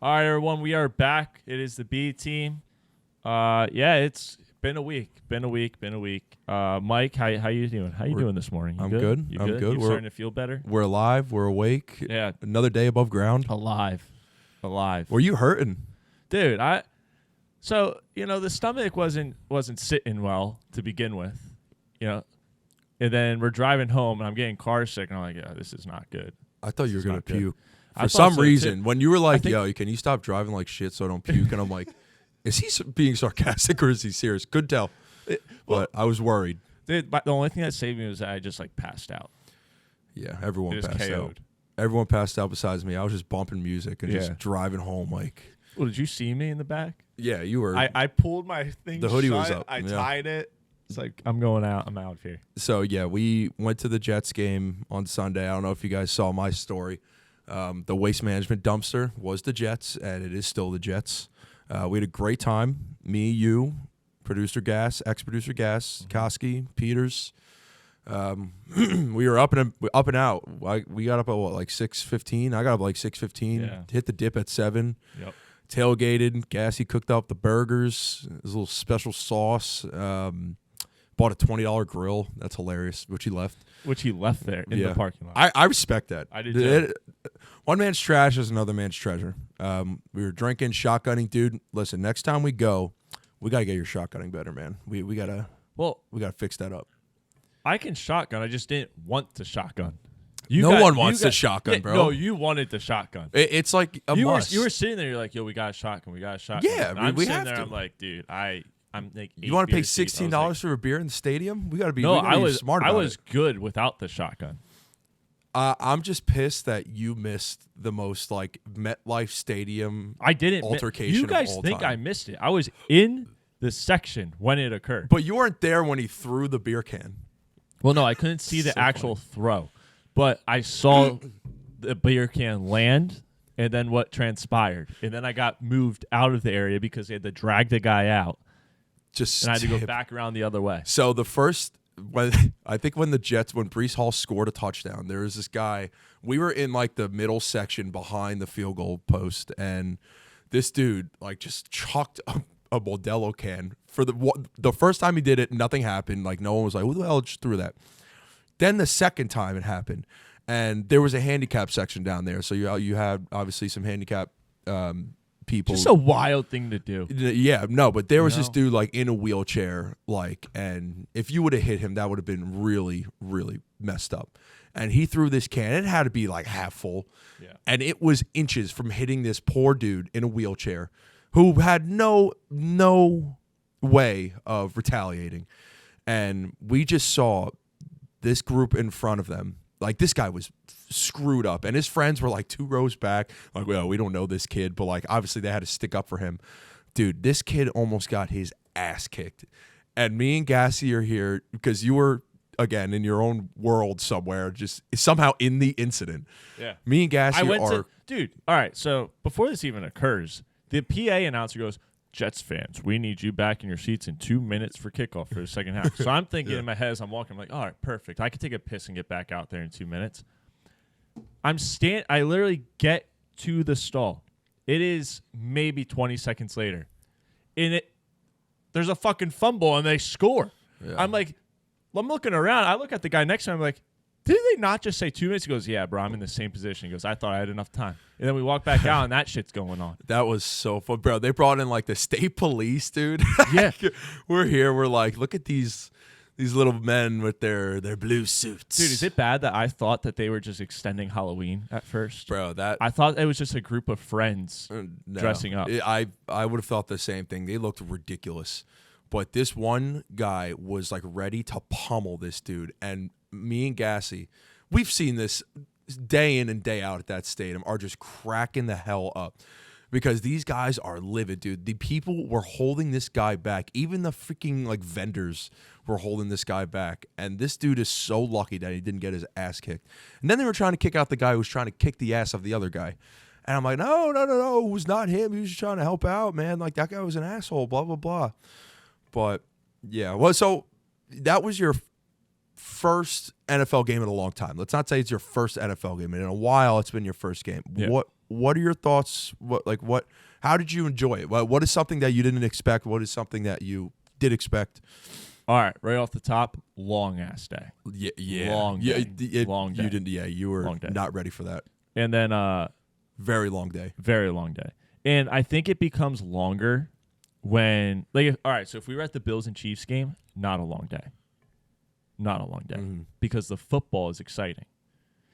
All right, everyone, we are back. It is the B team. It's been a week. Mike, how you doing? How you doing this morning? I'm good. You I'm good. You starting to feel better? We're alive. We're awake. Yeah. Another day above ground. Alive. Were you hurting? Dude, So, the stomach wasn't sitting well to begin with, and then we're driving home and I'm getting car sick and I'm like, yeah, this is not good. I thought you were going to puke. I For some reason, too. when you were like, yo, can you stop driving like shit so I don't puke? And I'm like, is he being sarcastic or is he serious? Couldn't tell. But I was worried. Dude, the only thing that saved me was that I just passed out. Yeah, everyone passed KO'd. out. Everyone passed out besides me. I was just bumping music and just driving home like. Well, did you see me in the back? Yeah, you were. I pulled my thing. The hoodie shut, was up. I tied it. It's like, I'm going out. I'm out of here. So, yeah, we went to the Jets game on Sunday. I don't know if you guys saw my story. The waste management dumpster was the Jets, and it is still the Jets. We had a great time. Me, you, producer Gas, ex-producer Gas, Koski, Peters. We were up and out. We got up at like 6:15. I got up like 6:15. Yeah. Hit the dip at 7. Yep. Tailgated. Gassy cooked up the burgers. His little special sauce. Bought a $20 grill. That's hilarious. Which he left there in the parking lot. I respect that. I did too. One man's trash is another man's treasure. We were drinking, shotgunning, dude. Listen, next time we go, we gotta get your shotgunning better, man. We gotta fix that up. I can shotgun. I just didn't want to shotgun. No one wants to shotgun, bro. No, you wanted the shotgun. It's like a must. You were sitting there. You're like, yo, we got a shotgun. We got a shotgun. Yeah, and I'm we sitting have there. to. I'm like, dude, I'm like. You want to pay $16 $16 for a beer in the stadium? We gotta be. No, I was smart about I was good without the shotgun. I'm just pissed that you missed the most like MetLife Stadium. I didn't altercation. You guys of all think time. I missed it? I was in the section when it occurred. But you weren't there when he threw the beer can. Well, no, I couldn't see the So actual throw, but I saw the beer can land, and then what transpired, and then I got moved out of the area because they had to drag the guy out, and I had to go back around the other way. So when Breece Hall scored a touchdown, there was this guy. We were in like the middle section behind the field goal post, and this dude like just chucked a Modelo can for the first time he did it. Nothing happened. Like no one was like, "Who the hell just threw that?" Then the second time it happened, and there was a handicap section down there. So you had obviously some handicap people. Just a wild thing to do. Yeah, no, but there was this dude like in a wheelchair, like, and if you would have hit him, that would have been really, really messed up. And he threw this can. It had to be like half full, and it was inches from hitting this poor dude in a wheelchair, who had no way of retaliating. And we just saw this group in front of them. Like, this guy was screwed up, and his friends were like 2 rows back. Like, well, we don't know this kid, but like obviously they had to stick up for him. Dude, this kid almost got his ass kicked. And me and Gassy are here because you were, again, in your own world somewhere, just somehow in the incident. Yeah. Me and Gassy dude, all right, so before this even occurs, the PA announcer goes, Jets fans, we need you back in your seats in 2 minutes for kickoff for the second half. So I'm thinking in my head as I'm walking, I'm like, all right, perfect. I can take a piss and get back out there in 2 minutes. I literally get to the stall. It is maybe 20 seconds later. There's a fucking fumble and they score. Yeah. I'm looking around. I look at the guy next to me. I'm like, did they not just say 2 minutes? He goes, yeah, bro, I'm in the same position. He goes, I thought I had enough time. And then we walk back out and that shit's going on. That was so fun, bro. They brought in like the state police, dude. Yeah. We're here. We're like, look at these little men with their blue suits. Dude, is it bad that I thought that they were just extending Halloween at first? Bro, I thought it was just a group of friends dressing up. I would have thought the same thing. They looked ridiculous. But this one guy was like ready to pummel this dude. And me and Gassy, we've seen this day in and day out at that stadium, are just cracking the hell up. Because these guys are livid, dude. The people were holding this guy back. Even the freaking like vendors were holding this guy back. And this dude is so lucky that he didn't get his ass kicked. And then they were trying to kick out the guy who was trying to kick the ass of the other guy. And I'm like, no, it was not him. He was just trying to help out, man. Like, that guy was an asshole, blah, blah, blah. But, yeah. Well, so that was your first NFL game in a long time. Let's not say it's your first NFL game. And in a while, it's been your first game. Yeah. what are your thoughts? How did you enjoy it? What is something that you didn't expect? What is something that you did expect? All right, right off the top, long ass day. Yeah. Long day. Long day. You didn't. Yeah, you were not ready for that. And then very long day. Very long day. And I think it becomes longer when all right, so if we were at the Bills and Chiefs game, not a long day. Not a long day. Mm-hmm. Because the football is exciting.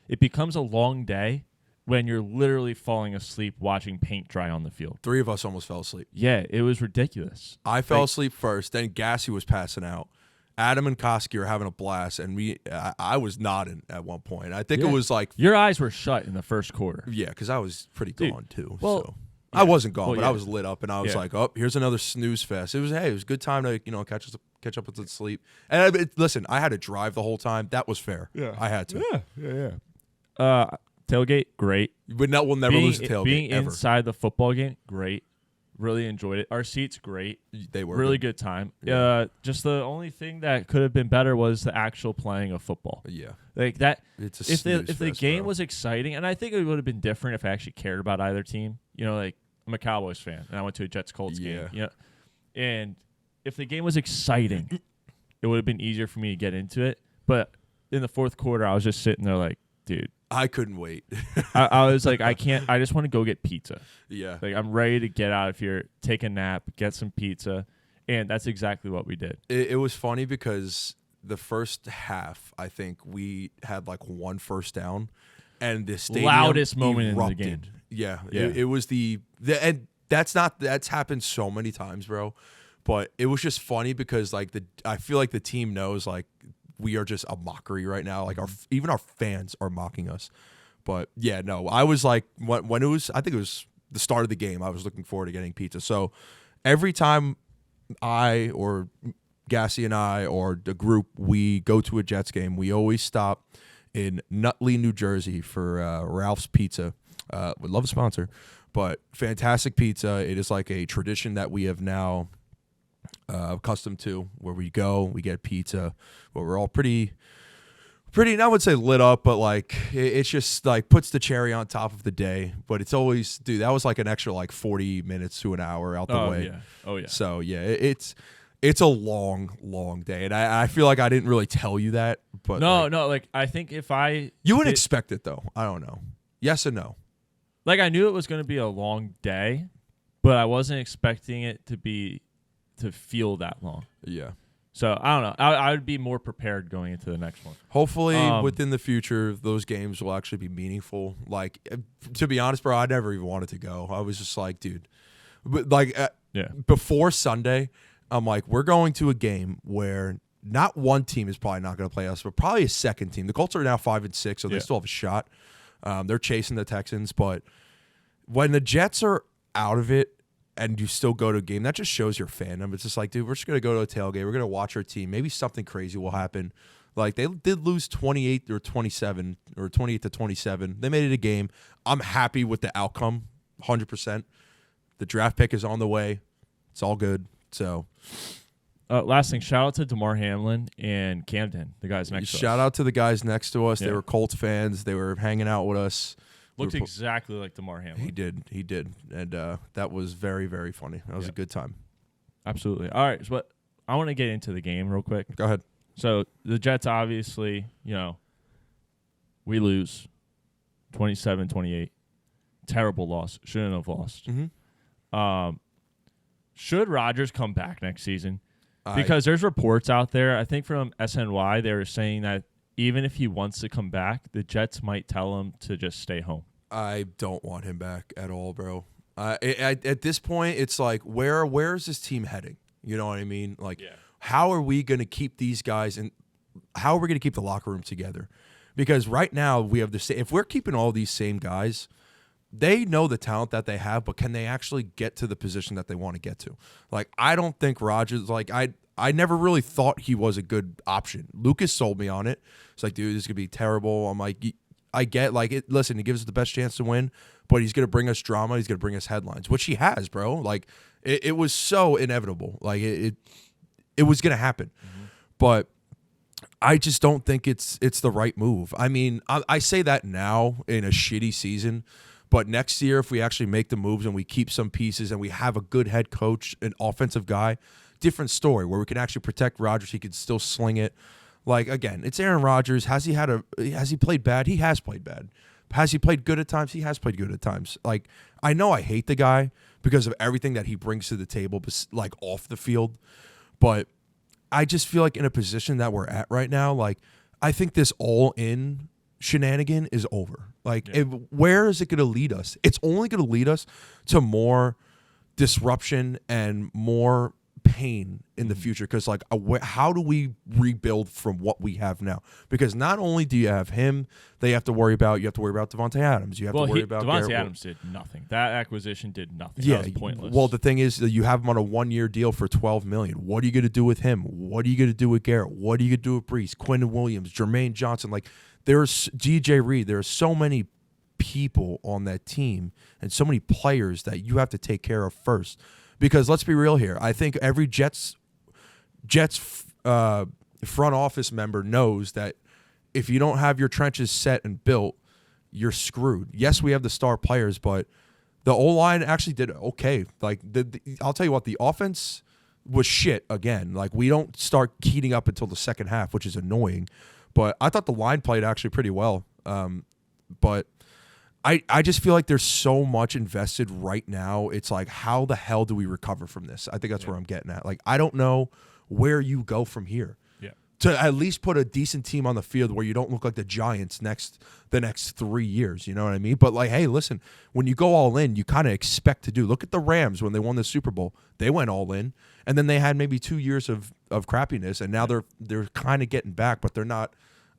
It becomes a long day when you're literally falling asleep watching paint dry on the field. 3 of us almost fell asleep. Yeah, it was ridiculous. I fell asleep first, then Gassy was passing out. Adam and Koski were having a blast, and I was nodding at one point. I think it was like... Your eyes were shut in the first quarter. Yeah, because I was pretty gone, too. Well, so. I wasn't gone, but yeah. I was lit up, and I was like, "Oh, here's another snooze fest." It was a good time to catch up with the sleep. And listen, I had to drive the whole time. That was fair. Yeah, I had to. Yeah. Tailgate, great. We'll never lose a tailgate. Being ever. inside the football game, great. Really enjoyed it. Our seats, great. They were really good time. Yeah. Just the only thing that could have been better was the actual playing of football. Yeah, like that. It's a if the game was exciting, and I think it would have been different if I actually cared about either team. I'm a Cowboys fan, and I went to a Jets-Colts game. Yeah. And if the game was exciting, it would have been easier for me to get into it. But in the fourth quarter, I was just sitting there like, dude. I couldn't wait. I was like, I can't. I just want to go get pizza. Yeah. Like, I'm ready to get out of here, take a nap, get some pizza. And that's exactly what we did. It was funny because the first half, I think we had like 1 first down. And the stadium loudest moment erupted. In the game. Yeah. It was and that's happened so many times, bro. But it was just funny because I feel like the team knows like we are just a mockery right now. Like even our fans are mocking us. But yeah, no, I was like when it was, I think it was the start of the game, I was looking forward to getting pizza. So every time I or Gassy and I or the group, we go to a Jets game, we always stop in Nutley, New Jersey for Ralph's Pizza. Would love a sponsor, but fantastic pizza. It is like a tradition that we have now accustomed to, where we go, we get pizza, where we're all pretty, I would say lit up, but like it's just like puts the cherry on top of the day. But it's always, dude, that was like an extra like 40 minutes to an hour out the way. Yeah. Oh yeah. So yeah, it's a long day, and I feel like I didn't really tell you that, but no, like I think if you would expect it though. I don't know. Yes and no. Like I knew it was going to be a long day, but I wasn't expecting it to feel that long. Yeah. So I don't know. I would be more prepared going into the next one. Hopefully, within the future, those games will actually be meaningful. Like, to be honest, bro, I never even wanted to go. I was just like, dude, before Sunday, I'm like, we're going to a game where not one team is probably not going to play us, but probably a second team. The Colts are now 5-6, so they still have a shot. They're chasing the Texans, but when the Jets are out of it and you still go to a game, that just shows your fandom. It's just like, dude, we're just going to go to a tailgate. We're going to watch our team. Maybe something crazy will happen. Like, they did lose 28 or 27 or 28-27. They made it a game. I'm happy with the outcome, 100%. The draft pick is on the way. It's all good. So, last thing, shout out to DeMar Hamlin and Camden, the guys next to us. Shout out to the guys next to us. Yeah. They were Colts fans. They were hanging out with us. Looked exactly like DeMar Hamlin. He did. And that was very, very funny. That was a good time. Absolutely. All right, so I want to get into the game real quick. Go ahead. So the Jets, obviously, we lose 27-28. Terrible loss. Shouldn't have lost. Mm-hmm. Should Rodgers come back next season? Because there's reports out there, I think from SNY, they were saying that even if he wants to come back, the Jets might tell him to just stay home. I don't want him back at all, bro. At this point, it's like, where is this team heading? You know what I mean? Like, how are we going to keep these guys and how are we going to keep the locker room together? Because right now we have if we're keeping all these same guys, they know the talent that they have, but can they actually get to the position that they want to get to? Like, I don't think Rodgers, like, I never really thought he was a good option. Lucas sold me on it. It's like, dude, this is going to be terrible. I'm like, I get, like, listen, he gives us the best chance to win, but he's going to bring us drama. He's going to bring us headlines, which he has, bro. Like, it was so inevitable. Like, it was going to happen. Mm-hmm. But I just don't think it's the right move. I mean, I say that now in a shitty season, But next year, if we actually make the moves and we keep some pieces and we have a good head coach, an offensive guy, different story where we can actually protect Rodgers. He can still sling it. Like, again, it's Aaron Rodgers. Has he played bad? He has played bad. Has he played good at times? He has played good at times. Like, I know I hate the guy because of everything that he brings to the table, like off the field. But I just feel like in a position that we're at right now, like, I think this all-in shenanigan is over. Like, where is it going to lead us? It's only going to lead us to more disruption and more pain in the future. Because, like, how do we rebuild from what we have now? Because not only do you have him, you have to worry about Devontae Adams. You have to worry about Devontae Adams did nothing. That acquisition did nothing. Yeah, that was pointless. Well, the thing is that you have him on a 1-year deal for $12 million. What are you going to do with him? What are you going to do with Garrett? What are you going to do with Brees, Quentin Williams, Jermaine Johnson? Like, there's DJ Reed. There are so many people on that team and so many players that you have to take care of first. Because let's be real here. I think every Jets front office member knows that if you don't have your trenches set and built, you're screwed. Yes, we have the star players, but the O-line actually did okay. Like, I'll tell you what, the offense was shit again. Like, we don't start heating up until the second half, which is annoying. But I thought the line played actually pretty well. But I just feel like there's so much invested right now. It's like, how the hell do we recover from this? I think that's where I'm getting at. Like, I don't know where you go from here. Yeah. To at least put a decent team on the field where you don't look like the Giants the next 3 years. You know what I mean? But, like, hey, listen, when you go all in, you kind of expect to do. Look at the Rams when they won the Super Bowl. They went all in. And then they had maybe 2 years of crappiness, and now they're kind of getting back, but they're not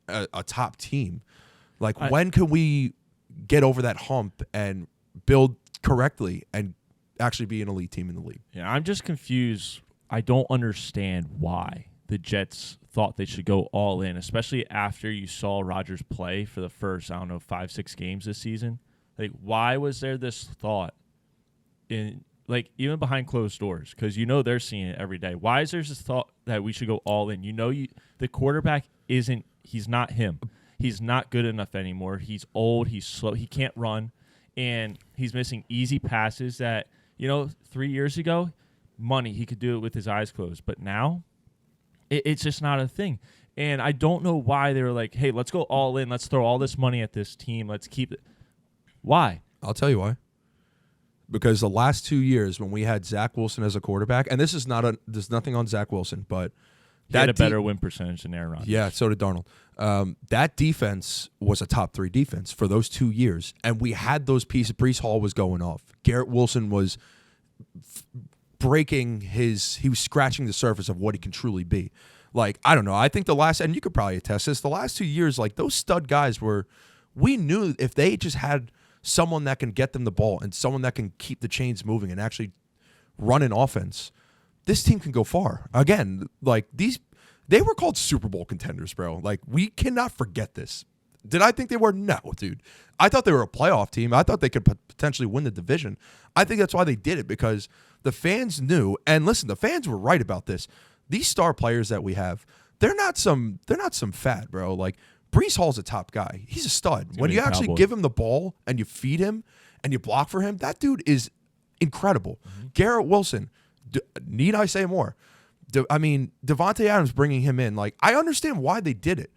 a top team. Like, when can we get over that hump and build correctly and actually be an elite team in the league? Yeah, I'm just confused. I don't understand why the Jets thought they should go all in, especially after you saw Rodgers play for the first, 5-6 games this season. Like, why was there this thought in, like, even behind closed doors? Because they're seeing it every day. Why is there this thought that we should go all in? The quarterback he's not him. He's not good enough anymore. He's old. He's slow. He can't run. And he's missing easy passes that, 3 years ago, he could do it with his eyes closed. But now, it's just not a thing. And I don't know why they were like, hey, let's go all in. Let's throw all this money at this team. Let's keep it. Why? I'll tell you why. Because the last 2 years when we had Zach Wilson as a quarterback, and there's nothing on Zach Wilson, but he had a better win percentage than Aaron Rodgers. Yeah, so did Darnold. That defense was a top 3 defense for those 2 years, and we had those pieces. Brees Hall was going off. Garrett Wilson was he was scratching the surface of what he can truly be. Like, I don't know. I think and you could probably attest this, the last 2 years, like, those stud guys we knew if they just had someone that can get them the ball and someone that can keep the chains moving and actually run an offense, this team can go far. Again, like, they were called Super Bowl contenders, bro. Like, we cannot forget this. Did I think they were? No, dude. I thought they were a playoff team. I thought they could potentially win the division. I think that's why they did it, because the fans knew. And listen, the fans were right about this. These star players that we have, they're not some fad, bro. Like, Brees Hall's a top guy. He's a stud. When you actually give him the ball and you feed him and you block for him, that dude is incredible. Mm-hmm. Garrett Wilson, need I say more? Devontae Adams bringing him in, like, I understand why they did it.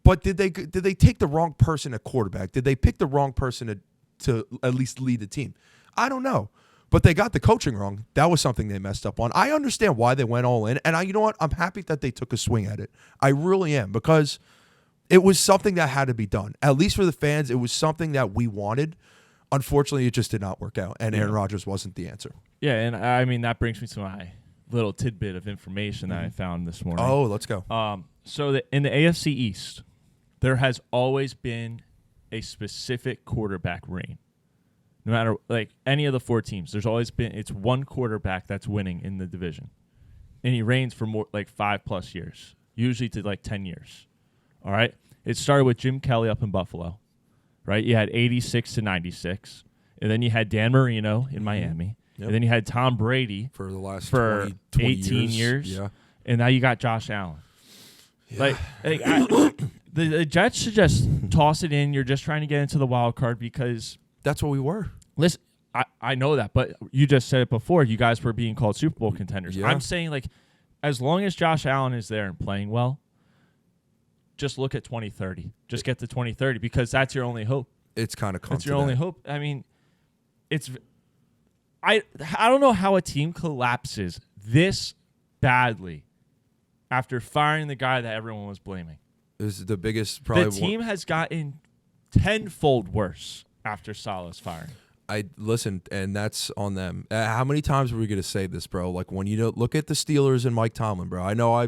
But did they take the wrong person at quarterback? Did they pick the wrong person to at least lead the team? I don't know. But they got the coaching wrong. That was something they messed up on. I understand why they went all in. And you know what? I'm happy that they took a swing at it. I really am, because it was something that had to be done. At least for the fans, it was something that we wanted. Unfortunately, it just did not work out, and Aaron Rodgers wasn't the answer. Yeah, and that brings me to my little tidbit of information that I found this morning. Oh, let's go. So in the AFC East, there has always been a specific quarterback reign. No matter, like, any of the 4 teams, there's always been, it's one quarterback that's winning in the division. And he reigns for more, like, 5+ years, usually to like 10 years. All right? It started with Jim Kelly up in Buffalo, right? You had 86 to 96. And then you had Dan Marino in Miami. Yep. And then you had Tom Brady for the last 20 18 years. Yeah. And now you got Josh Allen. Yeah. The Jets should just toss it in. You're just trying to get into the wild card, because That's what we were. Listen, I know that, but you just said it before. You guys were being called Super Bowl contenders. Yeah. I'm saying, like, as long as Josh Allen is there and playing well, just look at 2030. Just get to 2030 because that's your only hope. It's kind of That's your only hope. I mean, I don't know how a team collapses this badly after firing the guy that everyone was blaming. This is the biggest probably. The team has gotten tenfold worse after Saleh's firing. I listen, and that's on them. How many times are we going to say this, bro? Like when you look at the Steelers and Mike Tomlin, bro. I know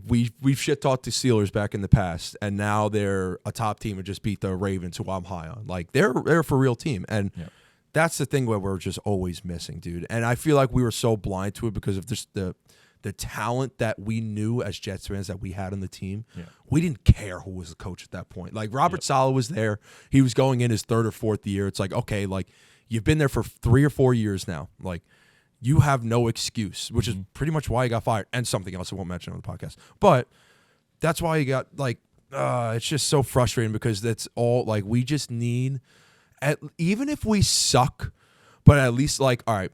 we've shit talked the Steelers back in the past, and now they're a top team and just beat the Ravens, who I'm high on. Like they're a for real team, and that's the thing where we're just always missing, dude. And I feel like we were so blind to it because of just the talent that we knew as Jets fans that we had on the team. Yeah. We didn't care who was the coach at that point. Like Robert Saleh was there. He was going in his third or fourth year. It's like, okay, like you've been there for 3 or 4 years now. Like you have no excuse, which is pretty much why he got fired. And something else I won't mention on the podcast. But that's why he got like, it's just so frustrating because that's all like we just need, even if we suck, but at least like, all right,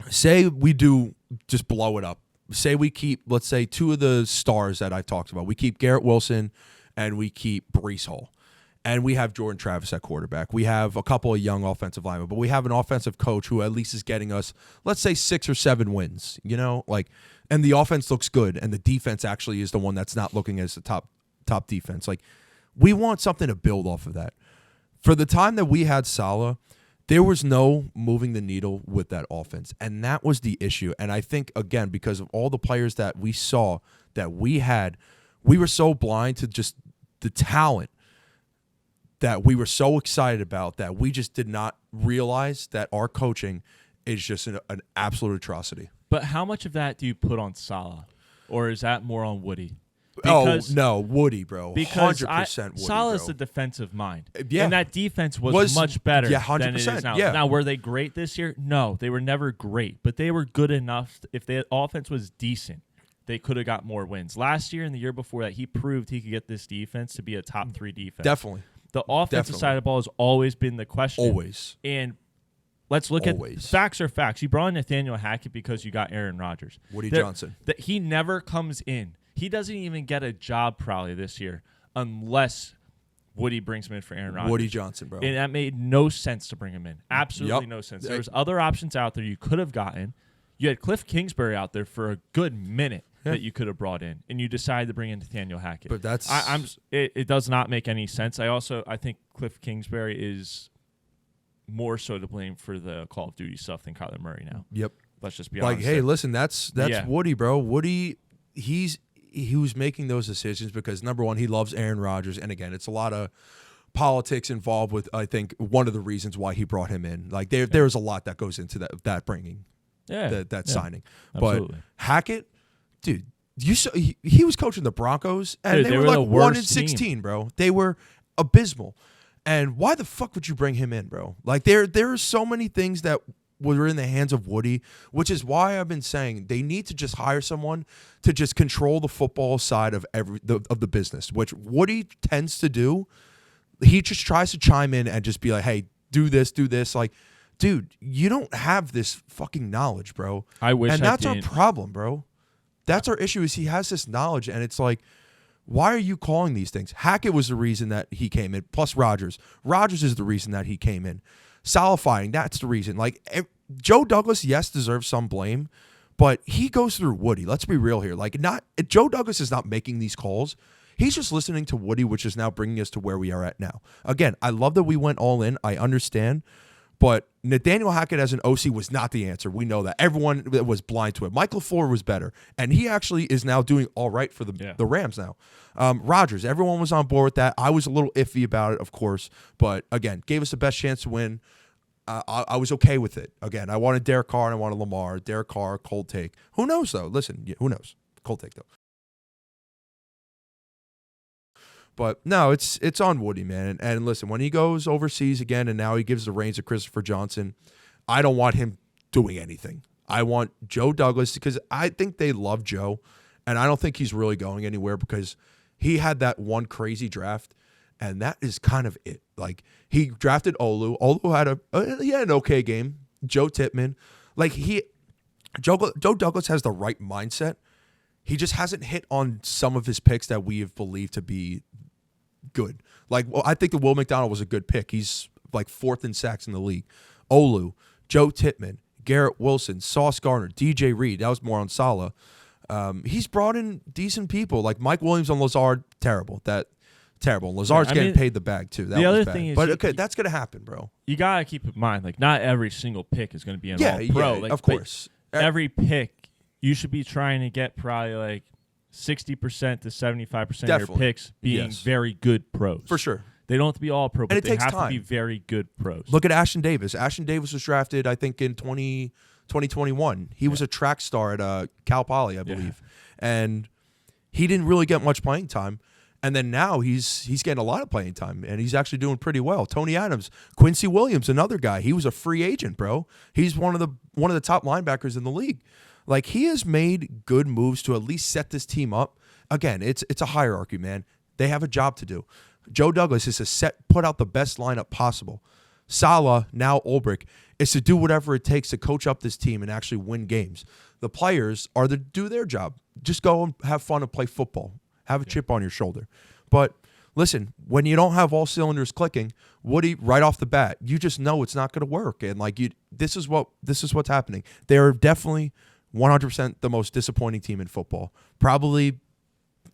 say we do just blow it up. Say we keep, let's say, 2 of the stars that I talked about. We keep Garrett Wilson and we keep Breece Hall. And we have Jordan Travis at quarterback. We have a couple of young offensive linemen, but we have an offensive coach who at least is getting us, let's say, 6 or 7 wins, you know? Like, and the offense looks good, and the defense actually is the one that's not looking as the top defense. Like, we want something to build off of that. For the time that we had Saleh, there was no moving the needle with that offense, and that was the issue. And I think, again, because of all the players that we saw that we had, we were so blind to just the talent that we were so excited about that we just did not realize that our coaching is just an absolute atrocity. But how much of that do you put on Saleh, or is that more on Woody? Because, no, Woody, bro. Because 100% Woody, Saleh's bro. the defensive mind. Yeah. And that defense was much better yeah, 100%, than it is now. yeah. Now, were they great this year? No, they were never great. But they were good enough. If the offense was decent, they could have got more wins. Last year and the year before that, he proved he could get this defense to be a top 3 defense. Definitely. The offensive side of the ball has always been the question. Always. And let's look at facts are facts. You brought in Nathaniel Hackett because you got Aaron Rodgers. Woody Johnson. That he never comes in. He doesn't even get a job probably this year unless Woody brings him in for Aaron Rodgers. Woody Johnson, bro. And that made no sense to bring him in. Absolutely no sense. There was other options out there you could have gotten. You had Cliff Kingsbury out there for a good minute that you could have brought in, and you decided to bring in Nathaniel Hackett. But that's it does not make any sense. I think Cliff Kingsbury is more so to blame for the Call of Duty stuff than Kyler Murray now. Yep. Let's just be honest. Like, hey, listen, that's Woody, bro. Woody, he was making those decisions because, number one, he loves Aaron Rodgers. And, again, it's a lot of politics involved with, I think, one of the reasons why he brought him in. Like, there's a lot that goes into that bringing, that signing. Absolutely. But Hackett, dude, you saw, he was coaching the Broncos, and they were like 1-16, bro. They were abysmal. And why the fuck would you bring him in, bro? Like, there are so many things that were in the hands of Woody, which is why I've been saying they need to just hire someone to just control the football side of the business, which Woody tends to do. He just tries to chime in and just be like, hey, do this. Like, dude, you don't have this fucking knowledge, bro. I wish and that's our problem, bro. That's our issue is he has this knowledge, and it's like, why are you calling these things? Hackett was the reason that he came in, plus Rodgers. Rodgers is the reason that he came in. Salifying, that's the reason. Like, Joe Douglas, yes, deserves some blame, but he goes through Woody. Let's be real here. Like, Joe Douglas is not making these calls. He's just listening to Woody, which is now bringing us to where we are at now. Again, I love that we went all in. I understand. But Nathaniel Hackett as an OC was not the answer. We know that. Everyone was blind to it. Mike LaFleur was better. And he actually is now doing all right for the Rams now. Rodgers, everyone was on board with that. I was a little iffy about it, of course. But, again, gave us the best chance to win. I was okay with it. Again, I wanted Derek Carr and I wanted Lamar. Derek Carr, cold take. Who knows, though? Listen, who knows? Cold take, though. But no, it's on Woody, man. And listen, when he goes overseas again and now he gives the reins to Christopher Johnson, I don't want him doing anything. I want Joe Douglas because I think they love Joe, and I don't think he's really going anywhere because he had that one crazy draft, And that is kind of it. Like, he drafted Olu. Olu had he had an okay game. Joe Tippmann. Like, Joe Douglas has the right mindset. He just hasn't hit on some of his picks that we have believed to be good. Like, well, I think the Will McDonald was a good pick. He's like 4th in sacks in the league. Olu, Joe Tippmann, Garrett Wilson, Sauce Gardner, DJ Reed. That was more on Saleh. He's brought in decent people. Like Mike Williams and Lazard, terrible. Terrible. Lazard's getting paid the bag, too. That the was other bad. thing is, but okay, that's going to happen, bro. You got to keep in mind, like, not every single pick is going to be an all-pro. Yeah, like, of course. Every pick, you should be trying to get probably like 60% to 75% of your picks being very good pros. For sure. They don't have to be all pro, but they have time to be very good pros. Look at Ashton Davis. Ashton Davis was drafted, I think, in 2021. He was a track star at Cal Poly, I believe. And he didn't really get much playing time. And then now he's getting a lot of playing time, and he's actually doing pretty well. Tony Adams, Quincy Williams, another guy. He was a free agent, bro. He's one of the top linebackers in the league. Like, he has made good moves to at least set this team up. Again, it's a hierarchy, man. They have a job to do. Joe Douglas is to put out the best lineup possible. Saleh, now Ulbrich, is to do whatever it takes to coach up this team and actually win games. The players are to do their job. Just go and have fun and play football. Have a chip on your shoulder. But listen, when you don't have all cylinders clicking, Woody, right off the bat, you just know it's not going to work. And like this is what's happening. They're definitely 100% the most disappointing team in football. Probably,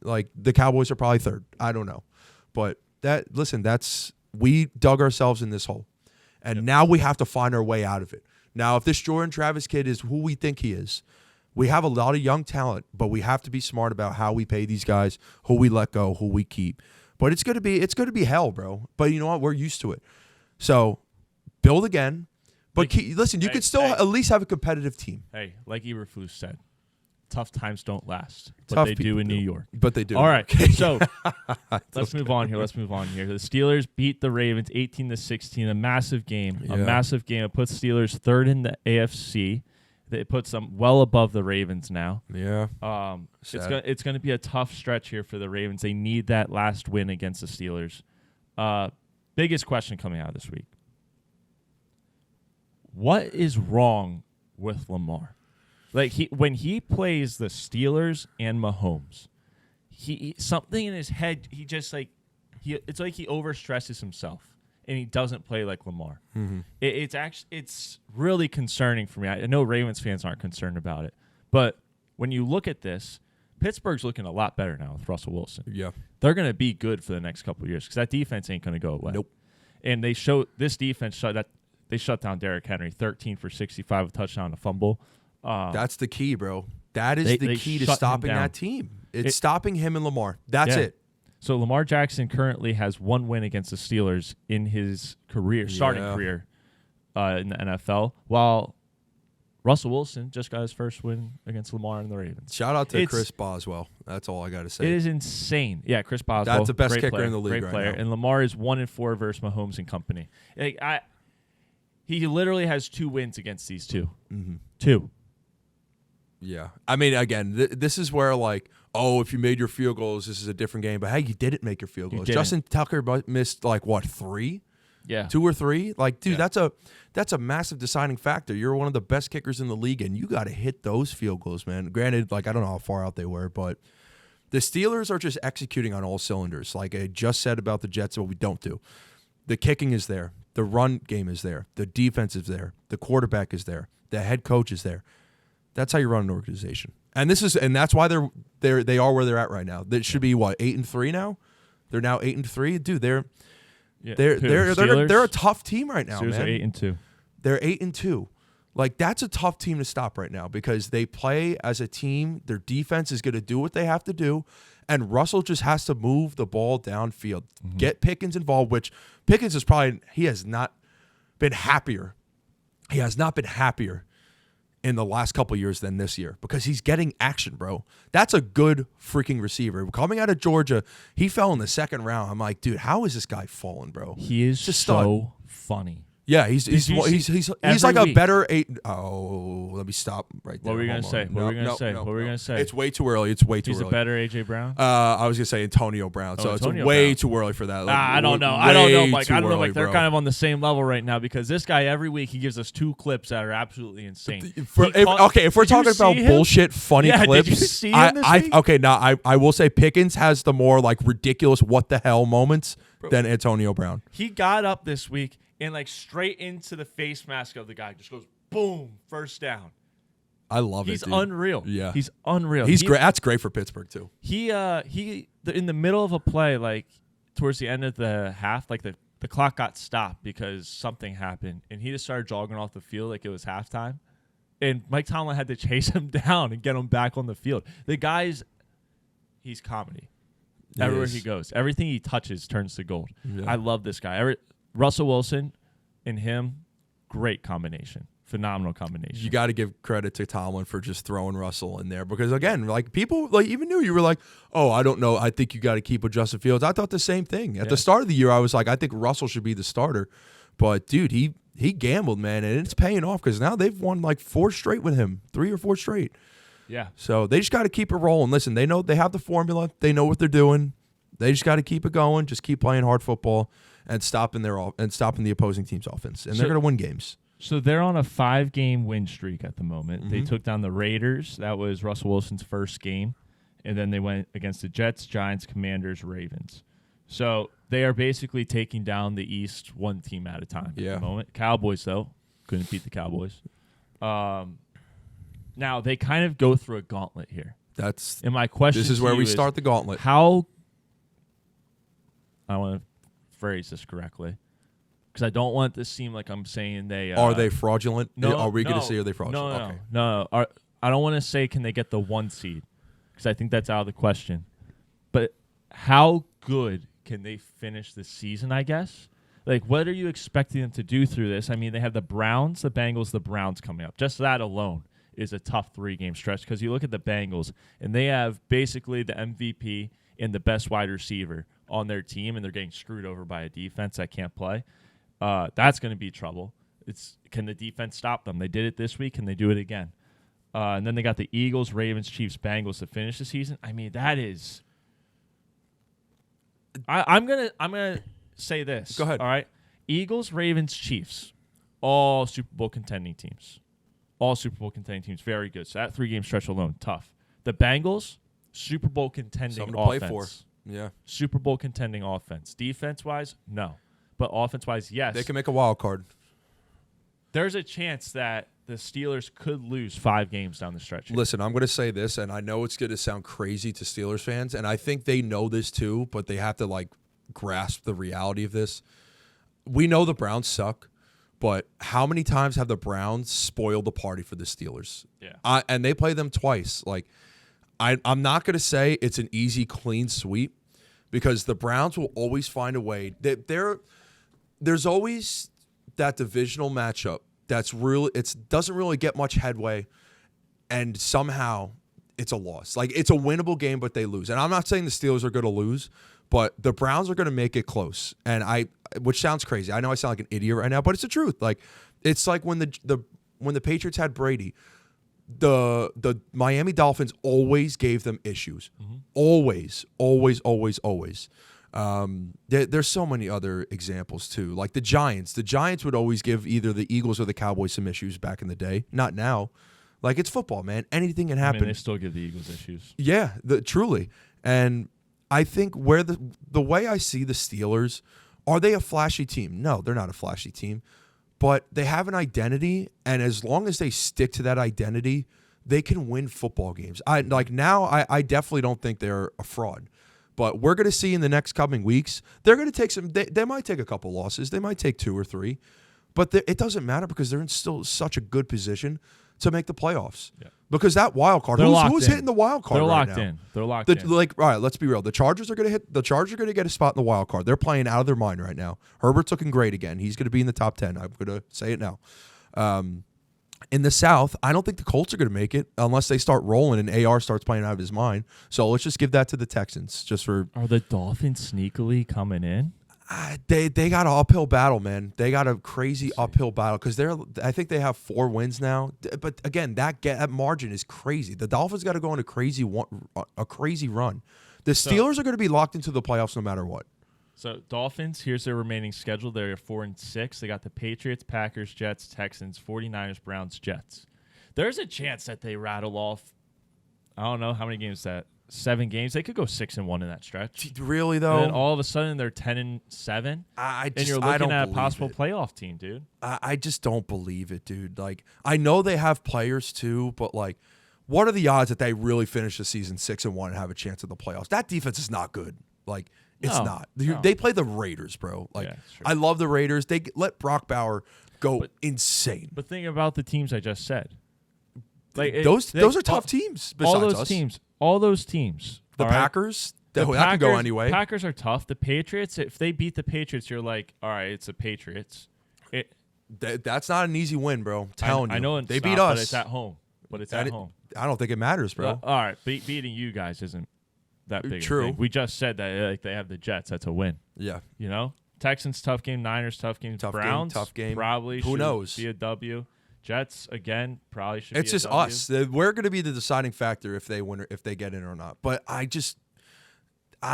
like, the Cowboys are probably third. I don't know. But we dug ourselves in this hole. And now we have to find our way out of it. Now, if this Jordan Travis kid is who we think he is, we have a lot of young talent, but we have to be smart about how we pay these guys, who we let go, who we keep. But it's gonna be hell, bro. But you know what? We're used to it. So build again. But listen, you could still at least have a competitive team. Hey, like Eberflus said, tough times don't last, but they do in New York. But they do. All right, so let's move on here. The Steelers beat the Ravens 18-16. A massive game. Yeah. A massive game. It puts Steelers third in the AFC. It puts them well above the Ravens now. Yeah. It's going to be a tough stretch here for the Ravens. They need that last win against the Steelers. Biggest question coming out this week. What is wrong with Lamar? Like, when he plays the Steelers and Mahomes, he something in his head, he just like it's like he overstresses himself. And he doesn't play like Lamar. Mm-hmm. It's really concerning for me. I know Ravens fans aren't concerned about it, but when you look at this, Pittsburgh's looking a lot better now with Russell Wilson. Yeah, they're going to be good for the next couple of years because that defense ain't going to go away. Nope. And they shut down Derrick Henry, 13 for 65, a touchdown, a fumble. That's the key, bro. That is the key to stopping that team. It's stopping him and Lamar. That's it. So Lamar Jackson currently has one win against the Steelers in his starting career in the NFL, while Russell Wilson just got his first win against Lamar and the Ravens. Shout out to Chris Boswell. That's all I got to say. It is insane. Yeah, Chris Boswell. That's the best kicker in the league great right player. now. And Lamar is 1-4 versus Mahomes and company. He literally has 2 wins against these two. Mm-hmm. 2. Yeah. I mean, again, this is where, like, if you made your field goals, this is a different game. But, hey, you didn't make your field goals. Justin Tucker missed, 3? Yeah. 2 or 3? Like, dude, that's a massive deciding factor. You're one of the best kickers in the league, and you got to hit those field goals, man. Granted, I don't know how far out they were, but the Steelers are just executing on all cylinders. Like I just said about the Jets, what we don't do. The kicking is there. The run game is there. The defense is there. The quarterback is there. The head coach is there. That's how you run an organization. And that's why they are where they're at right now. They should be 8-3 now. They're now 8-3. Dude, they're a tough team right now, Steelers man. are 8-2. They're 8-2. Like, that's a tough team to stop right now because they play as a team. Their defense is going to do what they have to do, and Russell just has to move the ball downfield, get Pickens involved. Which Pickens he has not been happier. He has not been happier in the last couple of years than this year because he's getting action, bro. That's a good freaking receiver. Coming out of Georgia, he fell in the second round. I'm like, dude, how is this guy falling, bro? He is just so funny. Yeah, he's like a week. better eight. Oh, let me stop right there. What were you gonna say? What were you gonna say? What were you gonna say? It's way too early. It's way too early. He's a better AJ Brown. I was gonna say Antonio Brown. So it's Antonio way Brown. too early for that. I don't know. I don't know, Mike. I don't know, Mike. They're kind of on the same level right now because this guy every week he gives us 2 clips that are absolutely insane. If we're talking about bullshit, funny clips, did you see him this week? Okay, now I will say Pickens has the more like ridiculous what the hell moments than Antonio Brown. He got up this week and like straight into the face mask of the guy, just goes boom, first down. I love He's it. He's unreal. Yeah, he's unreal. He's great. That's great for Pittsburgh too. He in the middle of a play, like towards the end of the half, like the clock got stopped because something happened, and he just started jogging off the field like it was halftime. And Mike Tomlin had to chase him down and get him back on the field. The he's comedy. Everywhere he goes, everything he touches turns to gold. Yeah. I love this guy. Russell Wilson and him, great combination. Phenomenal combination. You got to give credit to Tomlin for just throwing Russell in there because, again, like people like even knew you were like, oh, I don't know. I think you got to keep with Justin Fields. I thought the same thing. At the start of the year, I was like, I think Russell should be the starter. But, dude, he gambled, man, and it's paying off because now they've won like 4 straight with him, 3 or 4 straight. Yeah. So they just got to keep it rolling. Listen, they know they have the formula. They know what they're doing. They just got to keep it going. Just keep playing hard football and stopping the opposing team's offense, and they're going to win games. So they're on a 5-game win streak at the moment. They took down the Raiders. That was Russell Wilson's first game, and then they went against the Jets, Giants, Commanders, Ravens. So they are basically taking down the East one team at a time at the moment. Cowboys, though, couldn't beat the Cowboys. Now they kind of go through a gauntlet here. And my question this is where we start the gauntlet. How I want to phrase this correctly because I don't want it to seem like I'm saying they are they fraudulent? No, are we going to say are they fraudulent? No, okay. no. I don't want to say can they get the 1 seed because I think that's out of the question. But how good can they finish the season? I guess. Like, what are you expecting them to do through this? I mean, they have the Browns, the Bengals, the Browns coming up. Just that alone is a tough 3-game stretch because you look at the Bengals and they have basically the MVP and the best wide receiver on their team, and they're getting screwed over by a defense that can't play. That's going to be trouble. Can the defense stop them? They did it this week. Can they do it again? And then they got the Eagles, Ravens, Chiefs, Bengals to finish the season. I mean, that is. I'm gonna say this. Go ahead. All right, Eagles, Ravens, Chiefs, all Super Bowl contending teams. All Super Bowl contending teams, very good. So that 3-game stretch alone, tough. The Bengals, Super Bowl contending Something to offense. play for. Yeah. Super Bowl contending offense. Defense-wise, no. But offense-wise, yes. They can make a wild card. There's a chance that the Steelers could lose 5 games down the stretch. Listen, I'm going to say this, and I know it's going to sound crazy to Steelers fans, and I think they know this too, but they have to, like, grasp the reality of this. We know the Browns suck, but how many times have the Browns spoiled the party for the Steelers? Yeah. And they play them twice. Like, I'm not going to say it's an easy, clean sweep because the Browns will always find a way. There's always that divisional matchup that's really doesn't really get much headway, and somehow it's a loss. Like, it's a winnable game, but they lose. And I'm not saying the Steelers are going to lose, but the Browns are going to make it close. And which sounds crazy. I know I sound like an idiot right now, but it's the truth. Like, it's like when the Patriots had Brady. The Miami Dolphins always gave them issues. Mm-hmm. Always. There's so many other examples too. Like the Giants. The Giants would always give either the Eagles or the Cowboys some issues back in the day. Not now. Like, it's football, man. Anything can happen. I mean, they still give the Eagles issues. Yeah, truly. And I think where the way I see the Steelers, are they a flashy team? No, they're not a flashy team. But they have an identity, and as long as they stick to that identity, they can win football games. I definitely don't think they're a fraud. But we're going to see in the next coming weeks, they're going to take they might take a couple losses. They might take 2 or 3. But it doesn't matter because they're in still such a good position to make the playoffs. Yeah. Because that wild card, who's hitting the wild card right now? They're locked in. Like, all right, let's be real. The Chargers are going to get a spot in the wild card. They're playing out of their mind right now. Herbert's looking great again. He's going to be in the top 10. I'm going to say it now. In the South, I don't think the Colts are going to make it unless they start rolling and AR starts playing out of his mind. So let's just give that to the Texans. Are the Dolphins sneakily coming in? They got an uphill battle, man. They got a crazy uphill battle because I think they have 4 wins now. But again, that margin is crazy. The Dolphins got to go on a crazy run. The Steelers are going to be locked into the playoffs no matter what. So Dolphins, here's their remaining schedule. They're 4-6. They got the Patriots, Packers, Jets, Texans, 49ers, Browns, Jets. There's a chance that they rattle off. I don't know how many games that. 7 games. They could go 6-1 in that stretch. Really though? And then all of a sudden they're 10-7. And you're looking at a possible playoff team, dude. I just don't believe it, dude. Like, I know they have players too, but like, what are the odds that they really finish the season 6-1 and have a chance at the playoffs? That defense is not good. Like, it's not. They play the Raiders, bro. Like, I love the Raiders. They let Brock Bauer go insane. But think about the teams I just said. Like those are tough teams. Besides all those teams. The Packers, that can go anyway. Packers are tough. The Patriots, if they beat the Patriots, you're like, all right, it's the Patriots. That's not an easy win, bro. I'm telling you. I know they beat us. But it's at home. I don't think it matters, bro. All right, beating you guys isn't that big. True. A thing. We just said that they have the Jets. That's a win. Yeah. You know, Texans tough game, Niners tough game, Browns tough game. Probably who knows? Be a W. Jets again probably should. It's just us. We're going to be the deciding factor if they win or if they get in or not. But I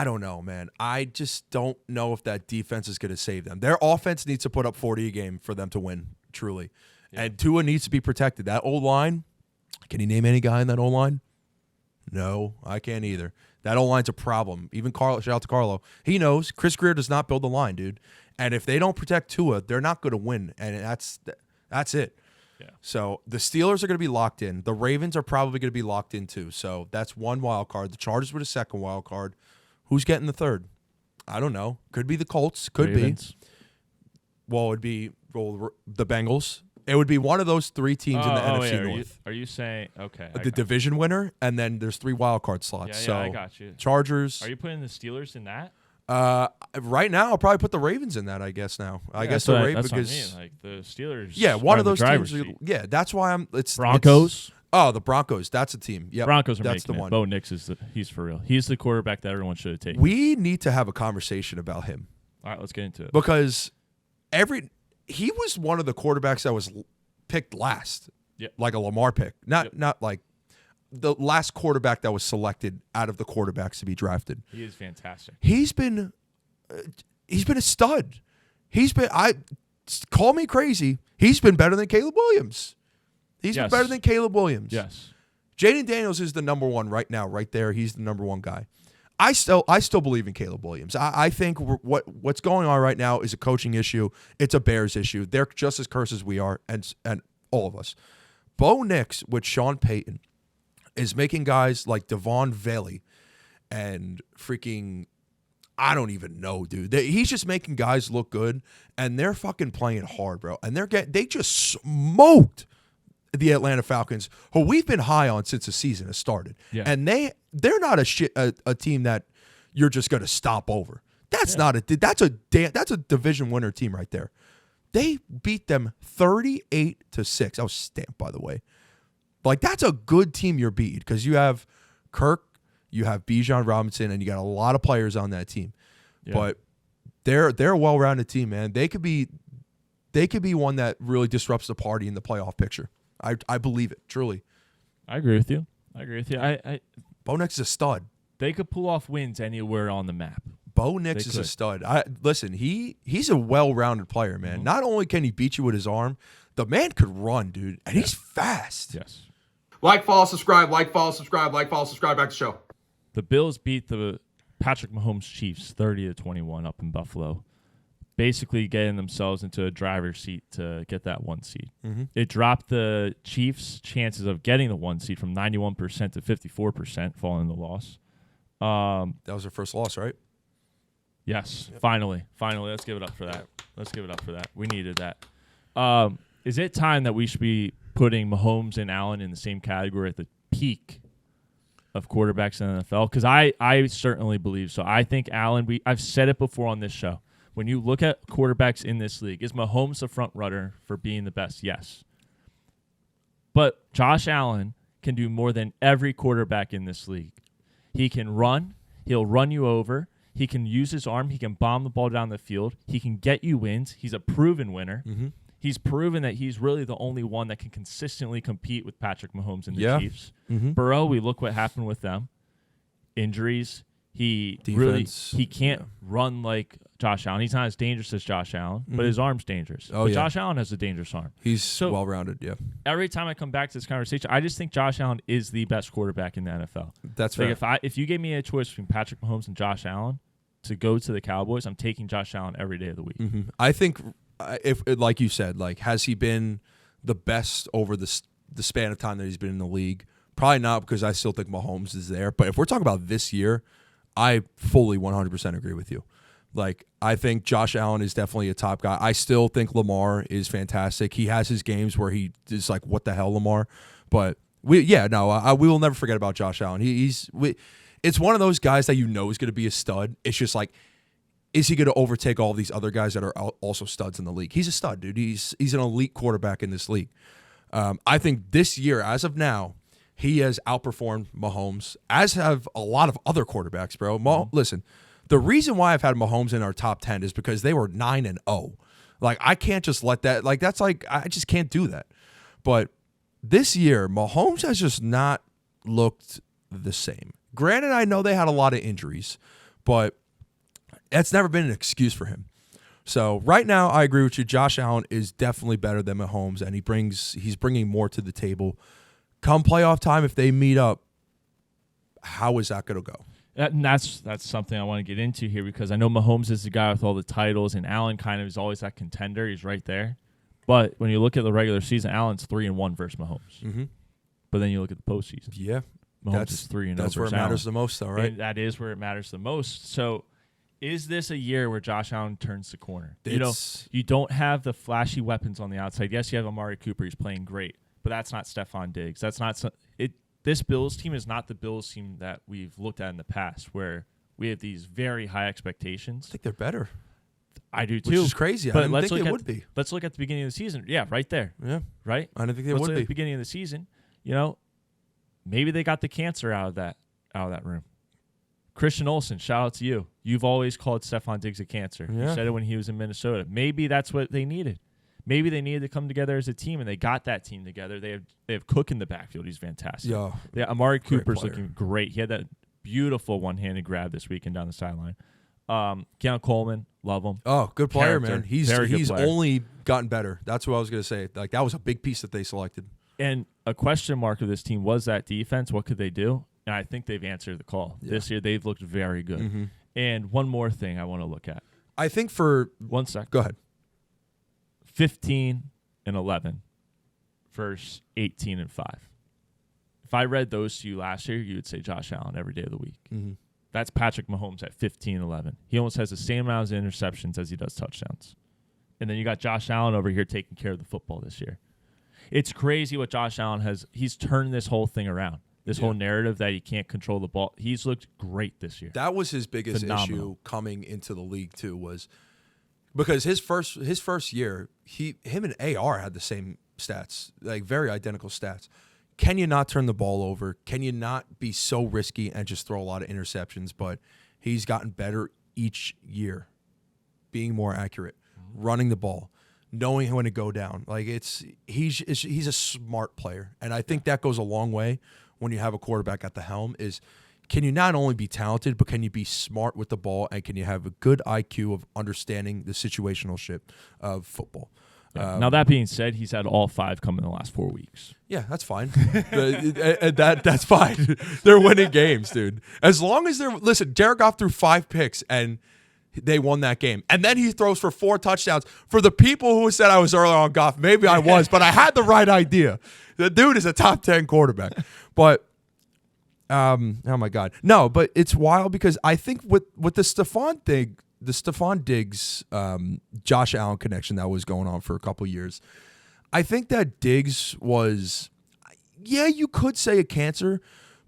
don't know, man. I just don't know if that defense is going to save them. Their offense needs to put up 40 a game for them to win, truly. Yeah. And Tua needs to be protected. That O-line, can you name any guy in that O-line? No, I can't either. That O-line's a problem. Even Carlo, shout out to Carlo. He knows Chris Greer does not build the line, dude. And if they don't protect Tua, they're not going to win. And that's it. Yeah. So the Steelers are going to be locked in. The Ravens are probably going to be locked in too. So that's one wild card. The Chargers with a second wild card. Who's getting the third? I don't know. Could be the Colts. Could Ravens. be. Well, it would be the Bengals. It would be one of those 3 teams in the NFC North. Are you saying okay? The division winner, and then there's 3 wild card slots. Yeah, I got you. Chargers. Are you putting the Steelers in that? Right now, I'll probably put the Ravens in that. I guess now. I guess the Ravens because what I mean. Like the Steelers. Yeah, one of those teams. Seat. Yeah, that's why it's Broncos. The Broncos. That's a team. Yeah, Broncos are that's the one. Bo Nix he's for real. He's the quarterback that everyone should have taken. We need to have a conversation about him. All right, let's get into it. Because he was one of the quarterbacks that was picked last. Yep. Like a Lamar pick. Not like the last quarterback that was selected out of the quarterbacks to be drafted. He is fantastic. He's been a stud. Call me crazy. He's been better than Caleb Williams. He's been better than Caleb Williams. Yes. Jaden Daniels is the number one right now, right there. He's the number one guy. I still believe in Caleb Williams. I think what's going on right now is a coaching issue. It's a Bears issue. They're just as cursed as we are, and all of us. Bo Nix with Sean Payton is making guys like Devon Valley and freaking, I don't even know, dude. He's just making guys look good, and they're fucking playing hard, bro. And they just smoked the Atlanta Falcons, who we've been high on since the season has started. Yeah. And they're not a team that you're just going to stop over. That's a division winner team right there. They beat them 38-6. I was stamped, by the way. Like, that's a good team you're beating because you have Kirk, you have Bijan Robinson, and you got a lot of players on that team. Yeah. But they're a well-rounded team, man. They could be one that really disrupts the party in the playoff picture. I believe it, truly. I agree with you. Bo Nix is a stud. They could pull off wins anywhere on the map. Bo Nix is a stud. Listen, he's a well-rounded player, man. Mm-hmm. Not only can he beat you with his arm, the man could run, dude, and he's fast. Yes. Like, follow, subscribe, like, follow, subscribe, like, follow, subscribe. Back to the show. The Bills beat the Patrick Mahomes Chiefs 30-21 up in Buffalo, basically getting themselves into a driver's seat to get that 1 seed. Mm-hmm. It dropped the Chiefs' chances of getting the 1 seed from 91% to 54% following the loss. That was their first loss, right? Yes. Yep. Finally. Let's give it up for that. We needed that. Is it time that we should be putting Mahomes and Allen in the same category at the peak of quarterbacks in the NFL? Because I certainly believe so. I think Allen, I've said it before on this show. When you look at quarterbacks in this league, is Mahomes the front runner for being the best? Yes. But Josh Allen can do more than every quarterback in this league. He can run. He'll run you over. He can use his arm. He can bomb the ball down the field. He can get you wins. He's a proven winner. Mm-hmm. He's proven that he's really the only one that can consistently compete with Patrick Mahomes and the Chiefs. Mm-hmm. Burrow, we look what happened with them. Injuries. He can't run like Josh Allen. He's not as dangerous as Josh Allen, but his arm's dangerous. Oh, but Josh Allen has a dangerous arm. He's well-rounded, yeah. Every time I come back to this conversation, I just think Josh Allen is the best quarterback in the NFL. That's like right. If you gave me a choice between Patrick Mahomes and Josh Allen to go to the Cowboys, I'm taking Josh Allen every day of the week. Mm-hmm. I think, if like you said, like has he been the best over the span of time that he's been in the league? Probably not, because I still think Mahomes is there. But if we're talking about this year, I fully 100% agree with you. Like, I think Josh Allen is definitely a top guy. I still think Lamar is fantastic. He has his games where he is like, what the hell, Lamar? But we will never forget about Josh Allen. It's one of those guys that you know is going to be a stud. It's just like, is he going to overtake all these other guys that are also studs in the league? He's a stud, dude. He's an elite quarterback in this league. I think this year, as of now, he has outperformed Mahomes, as have a lot of other quarterbacks, bro. Listen, the reason why I've had Mahomes in our top 10 is because they were 9-0. Like, I can't just let that, like, that's like, I just can't do that. But this year, Mahomes has just not looked the same. Granted, I know they had a lot of injuries, but that's never been an excuse for him. So right now, I agree with you. Josh Allen is definitely better than Mahomes, and he's bringing more to the table. Come playoff time, if they meet up, how is that going to go? And that's something I want to get into here, because I know Mahomes is the guy with all the titles, and Allen kind of is always that contender. He's right there. But when you look at the regular season, Allen's 3-1 versus Mahomes. Mm-hmm. But then you look at the postseason. Yeah. Mahomes is 3-0 That's where it matters the most, though, right? And that is where it matters the most. So is this a year where Josh Allen turns the corner? You don't have the flashy weapons on the outside. Yes, you have Amari Cooper. He's playing great. But that's not Stephon Diggs. That's not this Bills team is not the Bills team that we've looked at in the past, where we have these very high expectations. I think they're better. I do too. Which is crazy. But I didn't think they would be. Let's look at the beginning of the season. Yeah, right there. Yeah. Right? I didn't think they would be. At the beginning of the season, maybe they got the cancer out of that room. Christian Olsen, shout out to you. You've always called Stephon Diggs a cancer. Yeah. You said it when he was in Minnesota. Maybe that's what they needed. Maybe they needed to come together as a team, and they got that team together. They have Cook in the backfield. He's fantastic. Yeah, Amari Cooper's looking great. He had that beautiful one-handed grab this weekend down the sideline. Keon Coleman, love him. Oh, good player, man. He's player. only gotten better. That's what I was going to say. Like, that was a big piece that they selected. And a question mark of this team was that defense. What could they do? And I think they've answered the call. Yeah. This year, they've looked very good. Mm-hmm. And one more thing I want to look at. I think for 1 sec. Go ahead. 15-11 versus 18-5. If I read those to you last year, you would say Josh Allen every day of the week. Mm-hmm. That's Patrick Mahomes at 15-11. He almost has the same amount of interceptions as he does touchdowns. And then you got Josh Allen over here taking care of the football this year. It's crazy what Josh Allen has. He's turned this whole thing around. This whole narrative that he can't control the ball. He's looked great this year. That was his biggest issue coming into the league too, was because his first year, him and AR had the same stats, like very identical stats. Can you not turn the ball over? Can you not be so risky and just throw a lot of interceptions? But he's gotten better each year, being more accurate, running the ball, knowing when to go down. Like he's a smart player, and I think that goes a long way when you have a quarterback at the helm. Is can you not only be talented, but can you be smart with the ball, and can you have a good IQ of understanding the situational shit of football? Yeah. Now, that being said, he's had all 5 come in the last 4 weeks. Yeah, that's fine. That's fine. They're winning games, dude. As long as listen, Jared Goff threw 5 picks, and they won that game. And then he throws for 4 touchdowns. For the people who said I was early on Goff, maybe I was, but I had the right idea. The dude is a top 10 quarterback. But, oh my God. No, but it's wild because I think with the Stephon thing, the Stephon Diggs, Josh Allen connection that was going on for a couple years, I think that Diggs was, you could say a cancer,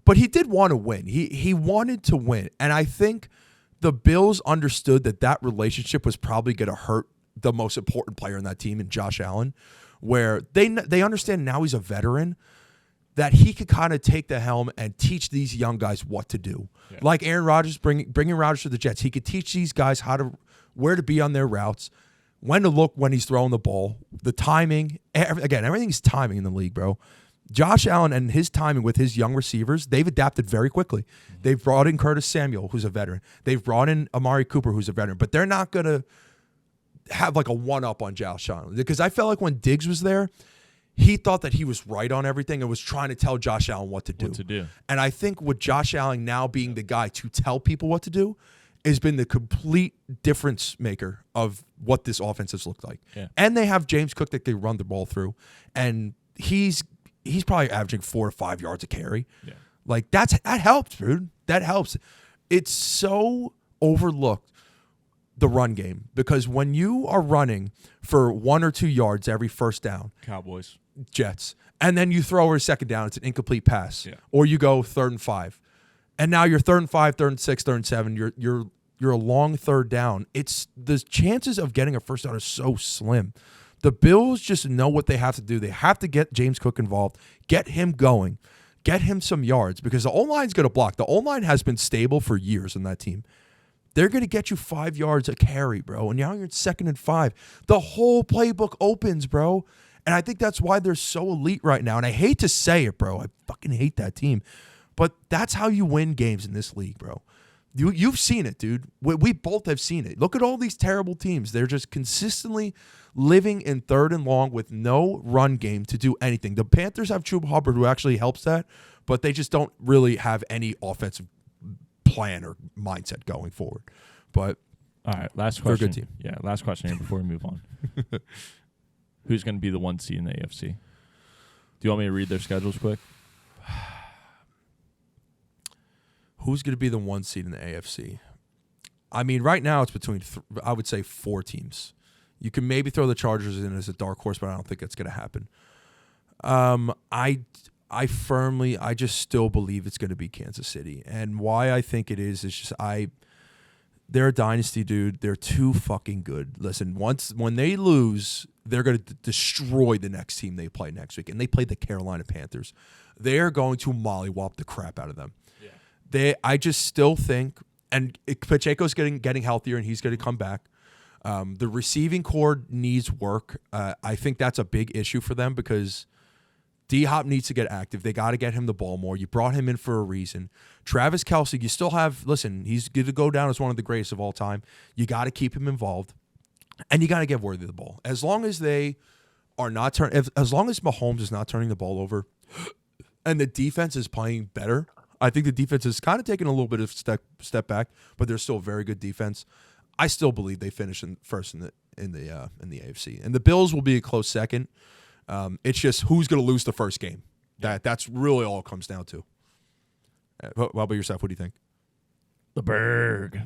but he did want to win. He wanted to win. And I think the Bills understood that relationship was probably going to hurt the most important player in that team in Josh Allen, where they understand now he's a veteran. that he could kind of take the helm and teach these young guys what to do. Yeah. Like Aaron Rodgers, bringing Rodgers to the Jets, he could teach these guys where to be on their routes, when to look when he's throwing the ball, the timing. Again, everything's timing in the league, bro. Josh Allen and his timing with his young receivers, they've adapted very quickly. They've brought in Curtis Samuel, who's a veteran. They've brought in Amari Cooper, who's a veteran. But they're not going to have like a one-up on Josh Allen. Because I felt like when Diggs was there, he thought that he was right on everything and was trying to tell Josh Allen what to do. And I think with Josh Allen now being the guy to tell people what to do has been the complete difference maker of what this offense has looked like. Yeah. And they have James Cook that they run the ball through. And he's probably averaging 4 to 5 yards a carry. Yeah. Like that helps, dude. That helps. It's so overlooked, the run game, because when you are running for 1 or 2 yards every first down, Cowboys, Jets, and then you throw over a second down, it's an incomplete pass, or you go 3rd and 5, and now you're 3rd and 5, 3rd and 6, 3rd and 7. You're a long third down. It's the chances of getting a first down are so slim. The Bills just know what they have to do. They have to get James Cook involved, get him going, get him some yards, because the O-line's going to block. The O-line has been stable for years on that team. They're going to get you 5 yards a carry, bro, and now you're at 2nd and 5. The whole playbook opens, bro, and I think that's why they're so elite right now, and I hate to say it, bro. I fucking hate that team, but that's how you win games in this league, bro. You've seen it, dude. We both have seen it. Look at all these terrible teams. They're just consistently living in 3rd and long with no run game to do anything. The Panthers have Chuba Hubbard, who actually helps that, but they just don't really have any offensive plan or mindset going forward. But all right, last question. They're a good team. Yeah, last question here before we move on. Who's going to be the 1 seed in the AFC? Do you want me to read their schedules quick? Who's going to be the 1 seed in the AFC? I mean, right now it's between, I would say, 4 teams. You can maybe throw the Chargers in as a dark horse, but I don't think that's going to happen. I just still believe it's going to be Kansas City. And why I think it is just they're a dynasty, dude. They're too fucking good. Listen, when they lose, they're going to destroy the next team they play next week. And they play the Carolina Panthers. They're going to mollywop the crap out of them. I just still think, and Pacheco's getting healthier, and he's going to come back. The receiving core needs work. I think that's a big issue for them because D-Hop needs to get active. They got to get him the ball more. You brought him in for a reason. Travis Kelce, you still have, listen, he's going to go down as one of the greatest of all time. You got to keep him involved, and you got to give Worthy the ball. As long as they are not as long as Mahomes is not turning the ball over, and the defense is playing better. I think the defense is kind of taking a little bit of step back, but they're still a very good defense. I still believe they finish first in the AFC, and the Bills will be a close second. It's just who's going to lose the first game. That's really all it comes down to. How about yourself? What do you think? The Berg.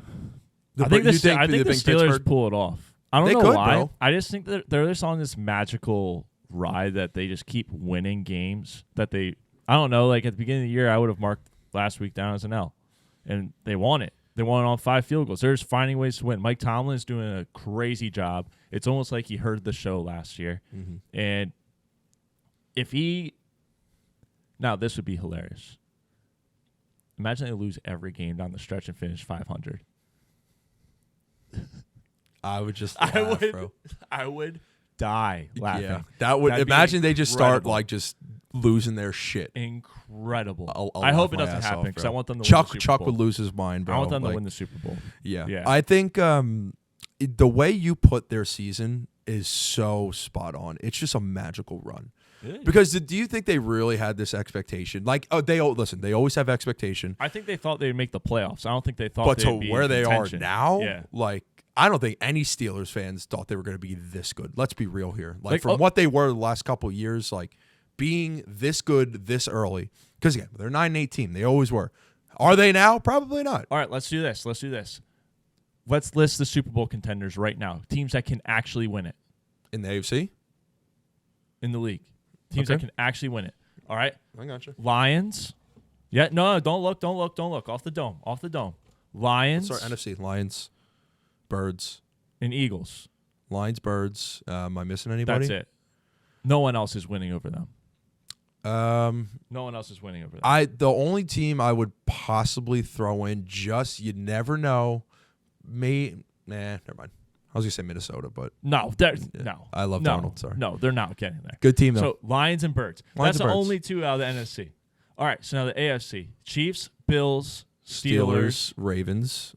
I think the Steelers pull it off. I don't know why. Bro. I just think that they're just on this magical ride that they just keep winning games that they. I don't know. Like at the beginning of the year, I would have marked last week down as an L, and they won it. They won it on 5 field goals. They're just finding ways to win. Mike Tomlin is doing a crazy job. It's almost like he heard the show last year. Mm-hmm. And if now this would be hilarious. Imagine they lose every game down the stretch and finish 500. I would just laugh, bro. I would die laughing. Yeah, that would. Imagine they just start like just losing their shit. Incredible. I hope it doesn't happen because I want them to win the Super Bowl. Chuck would lose his mind, bro. I want them to win the Super Bowl. Yeah. I think the way you put their season is so spot on. It's just a magical run. Because do you think they really had this expectation? Like, they always have expectation. I think they thought they'd make the playoffs. I don't think they thought they'd be in where they contention. are now, like, I don't think any Steelers fans thought they were going to be this good. Let's be real here. Like from what they were the last couple of years, like being this good this early. Because again, they're 9-8 team. They always were. Are they now? Probably not. All right, let's do this. Let's list the Super Bowl contenders right now. Teams that can actually win it. In the AFC? In the league. Teams that can actually win it. All right? I got you. Lions. Yeah, no, don't look. Off the dome. Lions. Sorry, NFC. Lions, Birds. And Eagles. Lions, Birds. Am I missing anybody? That's it. No one else is winning over them. No one else is winning over them. The only team I would possibly throw in, just you never know. Never mind. I was gonna say Minnesota, but no. I love Donald. Sorry, no, they're not getting there. Good team though. So Lions and Birds. That's the only two out of the NFC. All right, so now the AFC: Chiefs, Bills, Steelers, Ravens.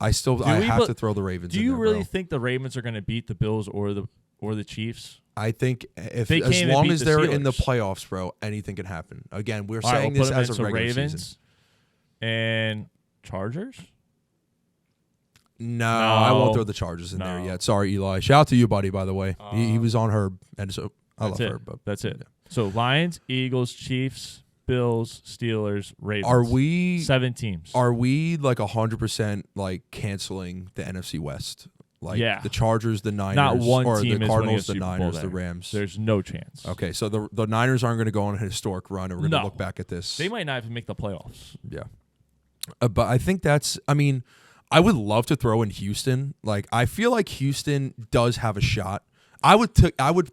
I have to throw the Ravens. Do you there, really bro. think the Ravens are going to beat the Bills or the Chiefs? I think as can't long beat as the they're Steelers. in the playoffs, bro, anything can happen. Again, we're All right, saying we'll this put them as a into regular Ravens season. And Chargers. No, I won't throw the Chargers in there yet. Sorry, Eli. Shout out to you, buddy. By the way, he was on Herb, and so I love Herb. But that's it. Yeah. So Lions, Eagles, Chiefs, Bills, Steelers, Ravens. Are we 7 teams? Are we like 100% like canceling the NFC West? Like the Chargers, the Niners, not one or team the is Cardinals, the winning a Super Bowl Niners, there. the Rams. There's no chance. Okay, so the Niners aren't going to go on a historic run, and we're going to look back at this. They might not even make the playoffs. Yeah, but I think I mean, I would love to throw in Houston. Like, I feel like Houston does have a shot. I would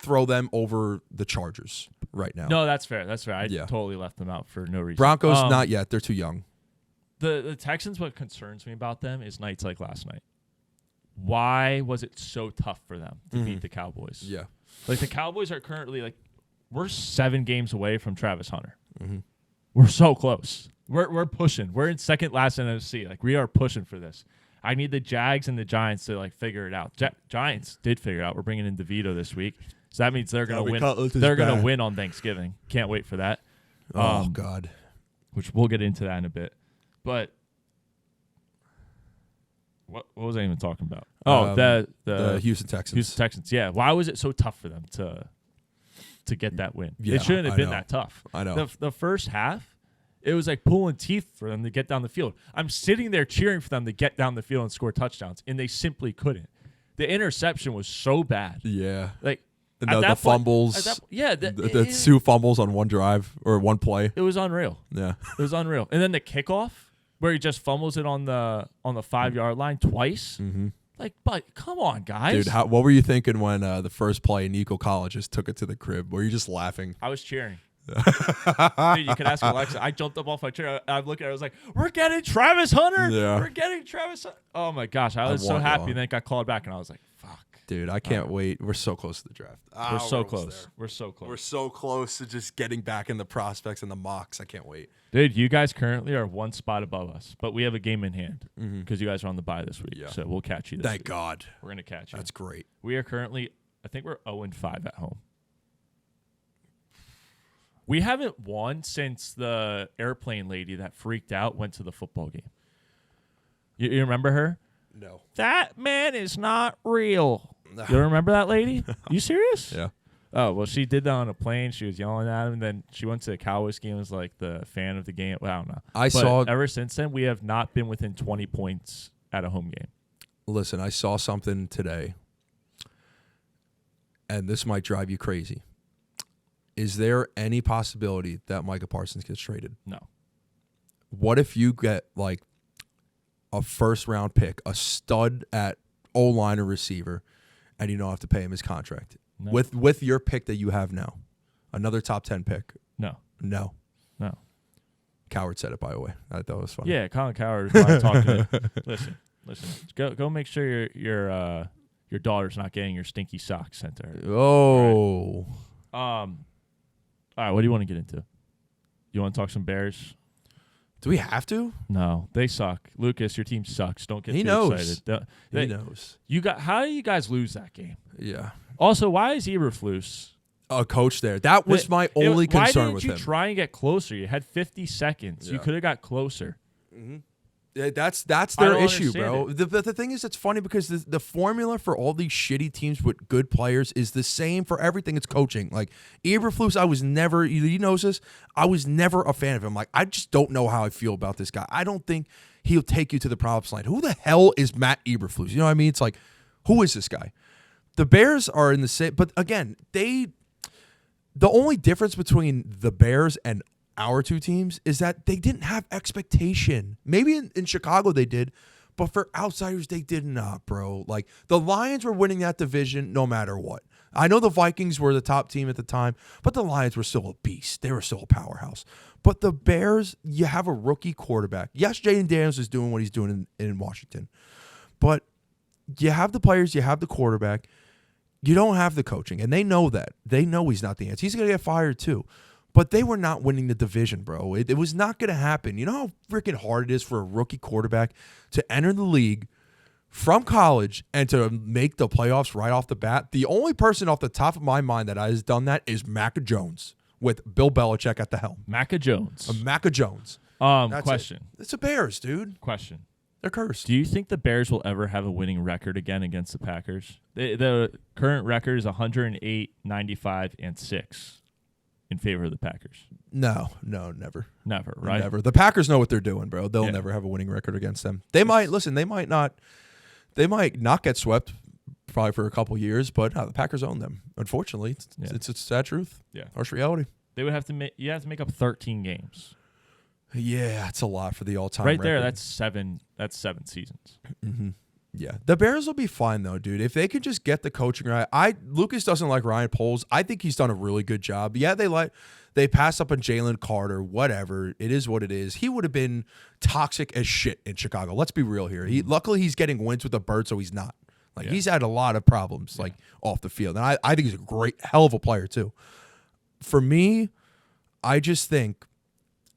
throw them over the Chargers right now. No, that's fair. That's fair. I totally left them out for no reason. Broncos, not yet. They're too young. The Texans, what concerns me about them is nights like last night. Why was it so tough for them to beat the Cowboys? Yeah. Like, the Cowboys are currently, we're 7 games away from Travis Hunter. Mm-hmm. We're so close. We're pushing. We're in second last NFC. Like, we are pushing for this. I need the Jags and the Giants to figure it out. Giants did figure it out. We're bringing in DeVito this week, so that means they're going to win. They're going to win on Thanksgiving. Can't wait for that. Oh God, which we'll get into that in a bit. But what was I even talking about? Oh, the Houston Texans. Houston Texans. Yeah. Why was it so tough for them to get that win? Yeah, it shouldn't have been that tough. I know. The first half. It was like pulling teeth for them to get down the field. I'm sitting there cheering for them to get down the field and score touchdowns, and they simply couldn't. The interception was so bad. Yeah. Like, the fumbles. The 2 fumbles on one drive or one play. It was unreal. Yeah. It was unreal. And then the kickoff where he just fumbles it on the 5-yard line twice. Mm-hmm. Like, but come on, guys. Dude, what were you thinking when the first play Nico College just took it to the crib? Were you just laughing? I was cheering. Dude, you can ask Alexa. I jumped up off my chair. I'm looking. I was like, "We're getting Travis Hunter. Yeah. We're getting Travis Hunter." Oh my gosh, I was so happy. And then it got called back, and I was like, "Fuck." Dude, I can't wait. We're so close to the draft. We're so close. We're so close. We're so close to just getting back in the prospects and the mocks. I can't wait. Dude, you guys currently are 1 spot above us, but we have a game in hand because you guys are on the bye this week. Yeah. So we'll catch you this Thank week. God. We're going to catch you. That's great. We are currently, I think we're 0-5 at home. We haven't won since the airplane lady that freaked out went to the football game. You remember her? No. That man is not real. You remember that lady? You serious? Yeah. Oh, well, she did that on a plane. She was yelling at him, and then she went to the Cowboys game as like the fan of the game. Well, I don't know. But ever since then, we have not been within 20 points at a home game. Listen, I saw something today, and this might drive you crazy. Is there any possibility that Micah Parsons gets traded? No. What if you get like a first-round pick, a stud at O-line or receiver, and you don't have to pay him his contract? No. With your pick that you have now, another top 10 pick. No. Coward said it, by the way. I thought it was funny. Yeah, Colin Coward is probably talking to Listen. Go make sure your daughter's not getting your stinky socks sent to her. Oh. All right, what do you want to get into? You want to talk some Bears? Do we have to? No, they suck. Lucas, your team sucks. Don't get too excited. He knows. How do you guys lose that game? Yeah. Also, why is Eberflus a coach there? That was my only concern with him. Why didn't you try and get closer? You had 50 seconds. Yeah. You could have got closer. Mm-hmm. That's their issue, bro. The thing is, it's funny because the formula for all these shitty teams with good players is the same for everything. It's coaching. Like Eberflus, I was never, he knows this, I was never a fan of him. Like, I just don't know how I feel about this guy. I don't think he'll take you to the promised land. Who the hell is Matt Eberflus? You know what I mean? It's like, who is this guy? The Bears are in the same, but again, the only difference between the Bears and our two teams is that they didn't have expectation. Maybe in Chicago they did, But for outsiders, they did not, bro. Like, the Lions were winning that division no matter what. I know the Vikings were the top team at the time, but the Lions were still a beast. They were still a powerhouse. But the Bears, you have a rookie quarterback. Yes, Jaden Daniels is doing what he's doing in Washington. But you have the players, you have the quarterback. You don't have the coaching, and they know that. They know he's not the answer. He's going to get fired too. But they were not winning the division, bro. It was not going to happen. You know how freaking hard it is for a rookie quarterback to enter the league from college and to make the playoffs right off the bat? The only person off the top of my mind that has done that is Mac Jones with Bill Belichick at the helm. Mac Jones. Mac Jones. Question. It's the Bears, dude. Question. They're cursed. Do you think the Bears will ever have a winning record again against the Packers? The current record is 108, 95, and 6 in favor of the Packers. No, never. Never, right? Never. The Packers know what they're doing, bro. They'll never have a winning record against them. They might not get swept probably for a couple years, but the Packers own them. Unfortunately, it's a sad truth. Yeah. Harsh reality. They would have to you have to make up 13 games. Yeah, it's a lot for the all-time right record. there. That's 7 seasons. Mm-hmm. Yeah, the Bears will be fine though, dude. If they can just get the coaching right. Lucas doesn't like Ryan Poles. I think he's done a really good job. Yeah, they passed up on Jalen Carter. Whatever, it is what it is. He would have been toxic as shit in Chicago. Let's be real here. Luckily he's getting wins with the Birds, so he's not. He's had a lot of problems off the field, and I think he's a hell of a player too. For me, I just think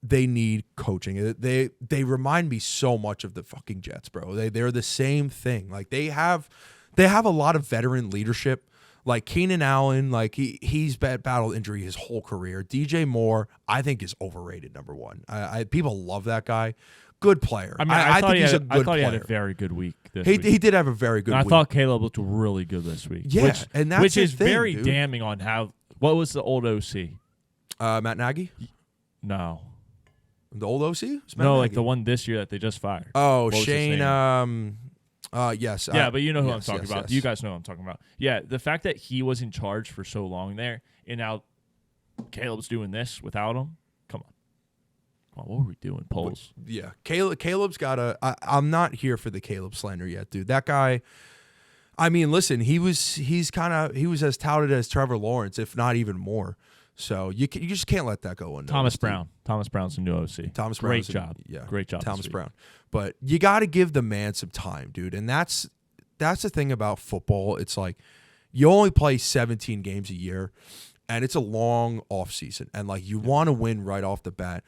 they need coaching. They remind me so much of the fucking Jets, bro. They're the same thing. Like they have a lot of veteran leadership. Like Keenan Allen, like he's battled injury his whole career. DJ Moore, I think is overrated. Number one, people love that guy. Good player. I mean, I think he's a good player. I thought he had a very good week. He did have a very good week. I thought Caleb looked really good this week. Yeah, and that's which is the thing, very dude. damning on how. What was the old OC? Matt Nagy. No. The old OC? No, like the one this year that they just fired. Oh, Shane. Yes. Yeah, but you know who I'm talking Yes. about. You guys know who I'm talking about. Yeah, the fact that he was in charge for so long there, and now Caleb's doing this without him. Come on, what were we doing, Poles? Yeah, Caleb's got a. I'm not here for the Caleb slander yet, dude. That guy. I mean, listen, he was as touted as Trevor Lawrence, if not even more. So you just can't let that go unnoticed. Thomas Brown. Thomas Brown's the new OC. Great job. Yeah, great job. Thomas Brown. But you got to give the man some time, dude. And that's the thing about football. It's like you only play 17 games a year, and it's a long off season. And like you want to win right off the bat.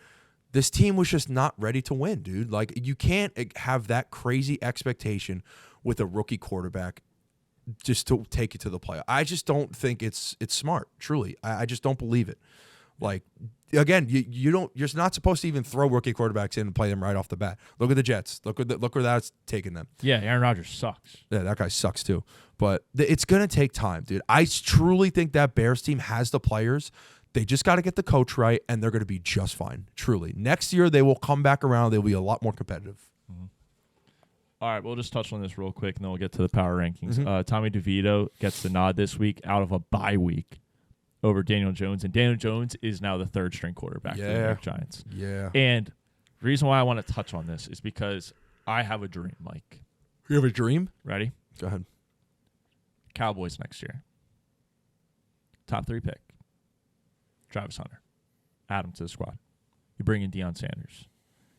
This team was just not ready to win, dude. Like you can't have that crazy expectation with a rookie quarterback just to take it to the playoff. I just don't think it's smart. Truly, I just don't believe it. Like again, you're not supposed to even throw rookie quarterbacks in and play them right off the bat. Look at the Jets. Look where that's taken them. Yeah, Aaron Rodgers sucks. Yeah, that guy sucks too. But it's gonna take time, dude. I truly think that Bears team has the players. They just got to get the coach right, and they're going to be just fine. Truly, next year they will come back around. They'll be a lot more competitive. Mm-hmm. All right, we'll just touch on this real quick, and then we'll get to the power rankings. Mm-hmm. Tommy DeVito gets the nod this week out of a bye week over Daniel Jones, and Daniel Jones is now the third-string quarterback for the New York Giants. Yeah. And the reason why I want to touch on this is because I have a dream, Mike. You have a dream? Ready? Go ahead. Cowboys next year. Top 3 pick. Travis Hunter. Add him to the squad. You bring in Deion Sanders.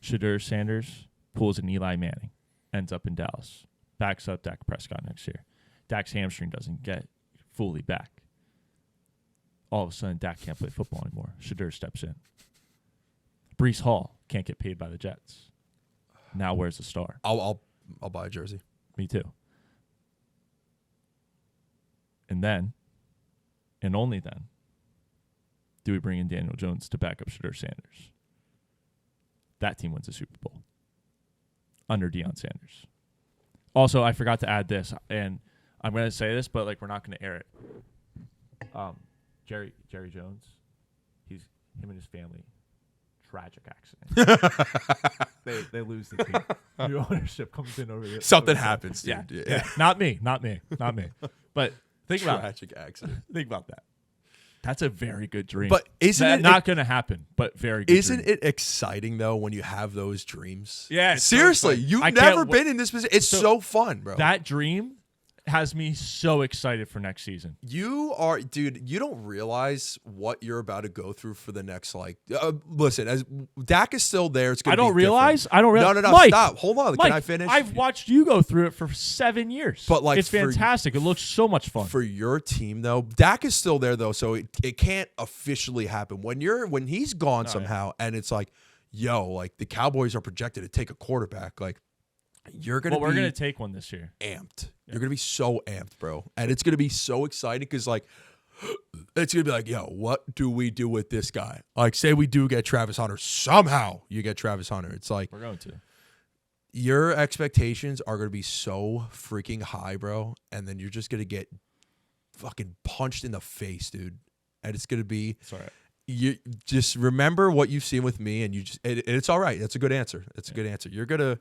Shadur Sanders pulls an Eli Manning. Ends up in Dallas. Backs up Dak Prescott next year. Dak's hamstring doesn't get fully back. All of a sudden, Dak can't play football anymore. Shadur steps in. Breece Hall can't get paid by the Jets. Now where's the star? I'll buy a jersey. Me too. And then, and only then, do we bring in Daniel Jones to back up Shadur Sanders? That team wins the Super Bowl under Deion Sanders. Also, I forgot to add this, and I'm going to say this, but like we're not going to air it. Jerry Jones, him and his family, tragic accident. they lose the team. New ownership comes in over there. Something happens, dude. Yeah. Not me. But think about it. Tragic accident. Think about that. That's a very good dream. But isn't it not going to happen? But very good. Isn't it exciting though when you have those dreams? Yeah, seriously, so you've never been in this position. It's so fun, bro. That dream has me so excited for next season. You are, dude. You don't realize what you're about to go through for the next, like. Listen, as Dak is still there, it's gonna. I don't be realize. different. I don't realize. No. Mike, Stop. Hold on. Mike, Can I finish? I've watched you go through it for 7 years. But like, it's fantastic. It looks so much fun for your team, though. Dak is still there, though, so it can't officially happen when he's gone somehow, and it's like, yo, like the Cowboys are projected to take a quarterback, like. We're gonna take one this year. Amped. Yeah. You're gonna be so amped, bro, and it's gonna be so exciting because like it's gonna be like, yo, what do we do with this guy? Like, say we do get Travis Hunter, somehow you get Travis Hunter. It's like we're going to. Your expectations are gonna be so freaking high, bro, and then you're just gonna get fucking punched in the face, dude, and it's gonna be. It's all right. You just remember what you've seen with me, and it's all right. That's a good answer. That's a good answer. You're gonna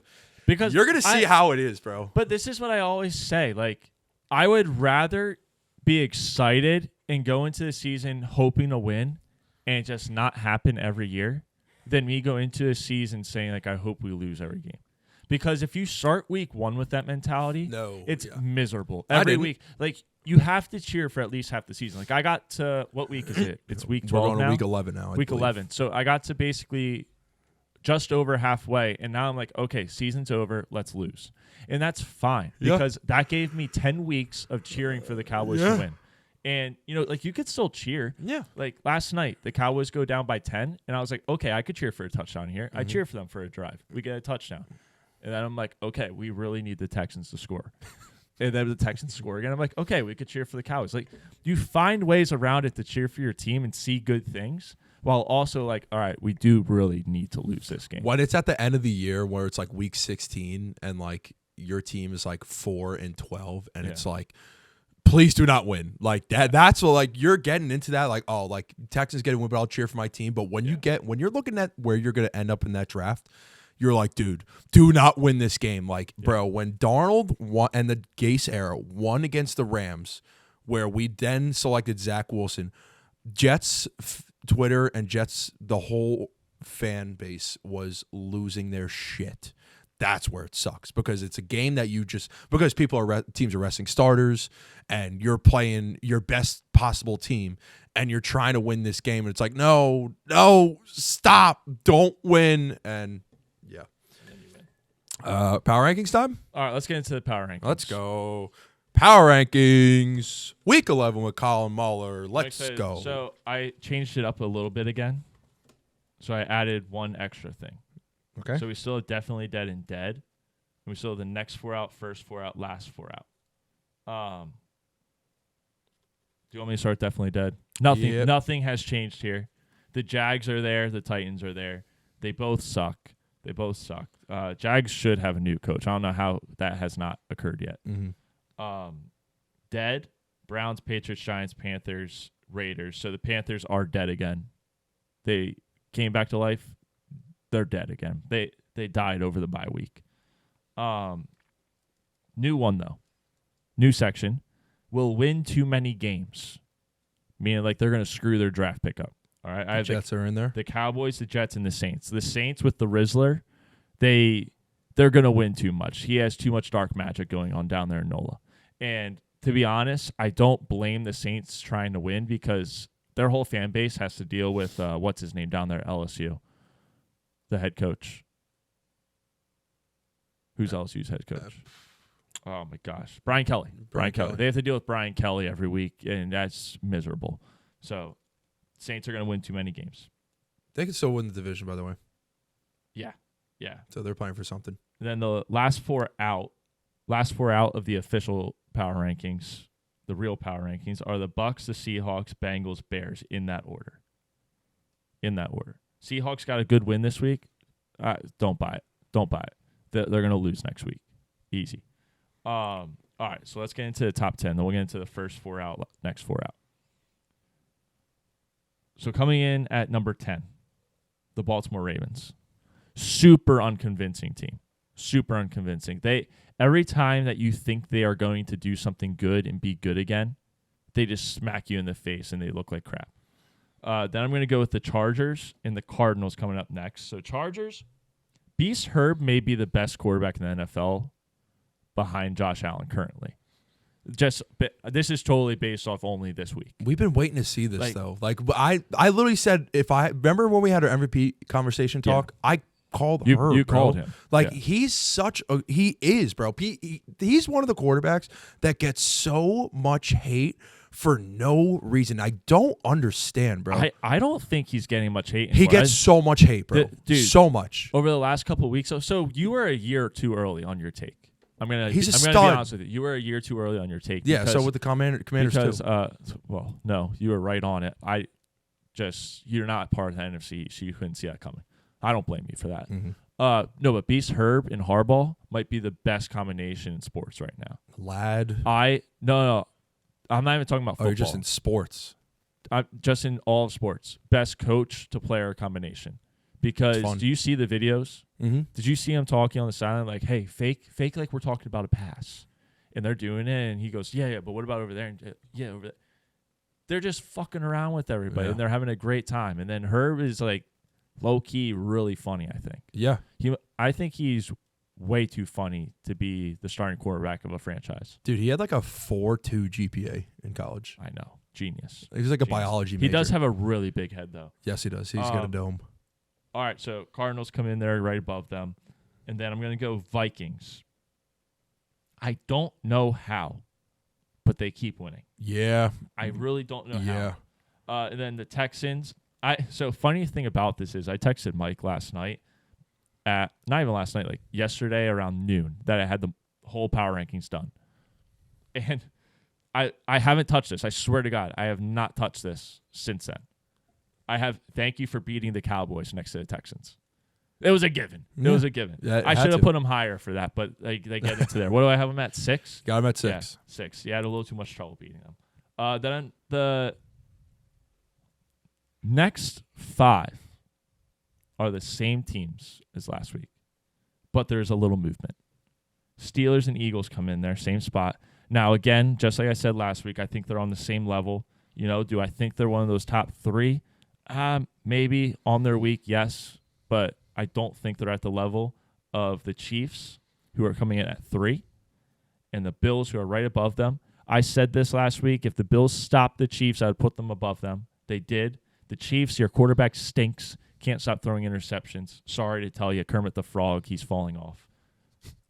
see how it is, bro. But this is what I always say. Like, I would rather be excited and go into the season hoping to win and it just not happen every year than me go into a season saying, like, I hope we lose every game. Because if you start week 1 with that mentality, it's miserable. Every week. Like, you have to cheer for at least half the season. Like, I got to, what week is it? It's week 12 We're on now? week 11 now. Week 11. So I got to basically just over halfway, and now I'm like, okay, season's over, let's lose. And that's fine because that gave me 10 weeks of cheering for the Cowboys to win. And, you know, like, you could still cheer. Yeah. Like, last night, the Cowboys go down by 10, and I was like, okay, I could cheer for a touchdown here. I cheer for them for a drive. We get a touchdown. And then I'm like, okay, we really need the Texans to score. And then the Texans score again. I'm like, okay, we could cheer for the Cowboys. Like, you find ways around it to cheer for your team and see good things. While also like, all right, we do really need to lose this game. When it's at the end of the year where it's like week 16 and like your team is like 4-12 and it's like, please do not win. Like that's what, like, you're getting into that, like, oh, like Texans getting win, but I'll cheer for my team. But when when you're looking at where you're going to end up in that draft, you're like, dude, do not win this game. Like, bro, when Darnold won and the Gase era won against the Rams, where we then selected Zach Wilson, Jets Twitter and Jets, the whole fan base was losing their shit. That's where it sucks because it's a game that because teams are resting starters and you're playing your best possible team and you're trying to win this game and it's like, no, stop, don't win. And power rankings time. All right, let's get into the power rankings. Let's go. Power rankings, week 11 with Colin Muller. Let's go. So I changed it up a little bit again. So I added one extra thing. Okay. So we still have definitely dead and dead. And we still have the next 4 out, first 4 out, last 4 out. Do you want me to start definitely dead? Nothing has changed here. The Jags are there. The Titans are there. They both suck. Jags should have a new coach. I don't know how that has not occurred yet. Mm-hmm. Dead, Browns, Patriots, Giants, Panthers, Raiders. So the Panthers are dead again. They came back to life. They're dead again. They died over the bye week. New one, though. New section. Will win too many games. Meaning, like, they're going to screw their draft pickup. All right. The Jets are in there. The Cowboys, the Jets, and the Saints. The Saints with the Rizzler, they're going to win too much. He has too much dark magic going on down there in NOLA. And to be honest, I don't blame the Saints trying to win because their whole fan base has to deal with what's his name down there at LSU, the head coach. Who's LSU's head coach? Oh, my gosh. Brian Kelly. Brian Kelly. They have to deal with Brian Kelly every week, and that's miserable. So Saints are going to win too many games. They can still win the division, by the way. Yeah. So they're playing for something. And then the last four out of the official power rankings, the real power rankings, are the Bucks, the Seahawks, Bengals, Bears, in that order. Seahawks got a good win this week. Don't buy it. They're going to lose next week. Easy. All right, so let's get into the top 10. Then we'll get into the first 4 out, next 4 out. So coming in at number 10, the Baltimore Ravens. Super unconvincing team. Super unconvincing. Every time that you think they are going to do something good and be good again, they just smack you in the face and they look like crap. Then I'm going to go with the Chargers and the Cardinals coming up next. So Chargers, Beast Herb may be the best quarterback in the NFL behind Josh Allen currently. This is totally based off only this week. We've been waiting to see this though. Like I literally said, if I remember when we had our MVP conversation talk, I called Herb. You called him. Like he's he is, bro. He's one of the quarterbacks that gets so much hate for no reason. I don't understand, bro. I don't think he's getting much hate anymore. He gets so much hate, bro. Dude, so much. Over the last couple of weeks. So you were a year too early on your take. He's a stud. Gonna be honest with you. You were a year too early on your take. Yeah, so with the Commanders too. Well, no, you were right on it. You're not part of the NFC, so you couldn't see that coming. I don't blame you for that. Mm-hmm. No, but Beast Herb and Harbaugh might be the best combination in sports right now. Lad. No. I'm not even talking about football. Oh, you're just in sports. I'm just in all of sports. Best coach to player combination. Because do you see the videos? Mm-hmm. Did you see him talking on the sideline like, hey, fake like we're talking about a pass. And they're doing it, and he goes, yeah, but what about over there? And, yeah, over there. They're just fucking around with everybody, and they're having a great time. And then Herb is like low-key really funny, I think. Yeah. I think he's way too funny to be the starting quarterback of a franchise. Dude, he had like a 4.2 GPA in college. I know. Genius. He was like a biology major. He does have a really big head, though. Yes, he does. He's got a dome. All right, so Cardinals come in there right above them. And then I'm going to go Vikings. I don't know how, but they keep winning. Yeah. I really don't know how. And then the Texans. So funny thing about this is I texted Mike last night not even last night, like yesterday around noon, that I had the whole power rankings done. And I haven't touched this. I swear to God, I have not touched this since then. Thank you for beating the Cowboys next to the Texans. It was a given. It was a given. Yeah, I should have put them higher for that, but they get into there. What do I have them at? 6? Got them at 6. Yeah, 6. You had a little too much trouble beating them. Then the next 5 are the same teams as last week, but there's a little movement. Steelers and Eagles come in there, same spot. Now, again, just like I said last week, I think they're on the same level. Do I think they're one of those top 3? Maybe on their week, yes, but I don't think they're at the level of the Chiefs, who are coming in at 3, and the Bills, who are right above them. I said this last week. If the Bills stopped the Chiefs, I would put them above them. They did. The Chiefs, your quarterback stinks. Can't stop throwing interceptions. Sorry to tell you, Kermit the Frog, he's falling off.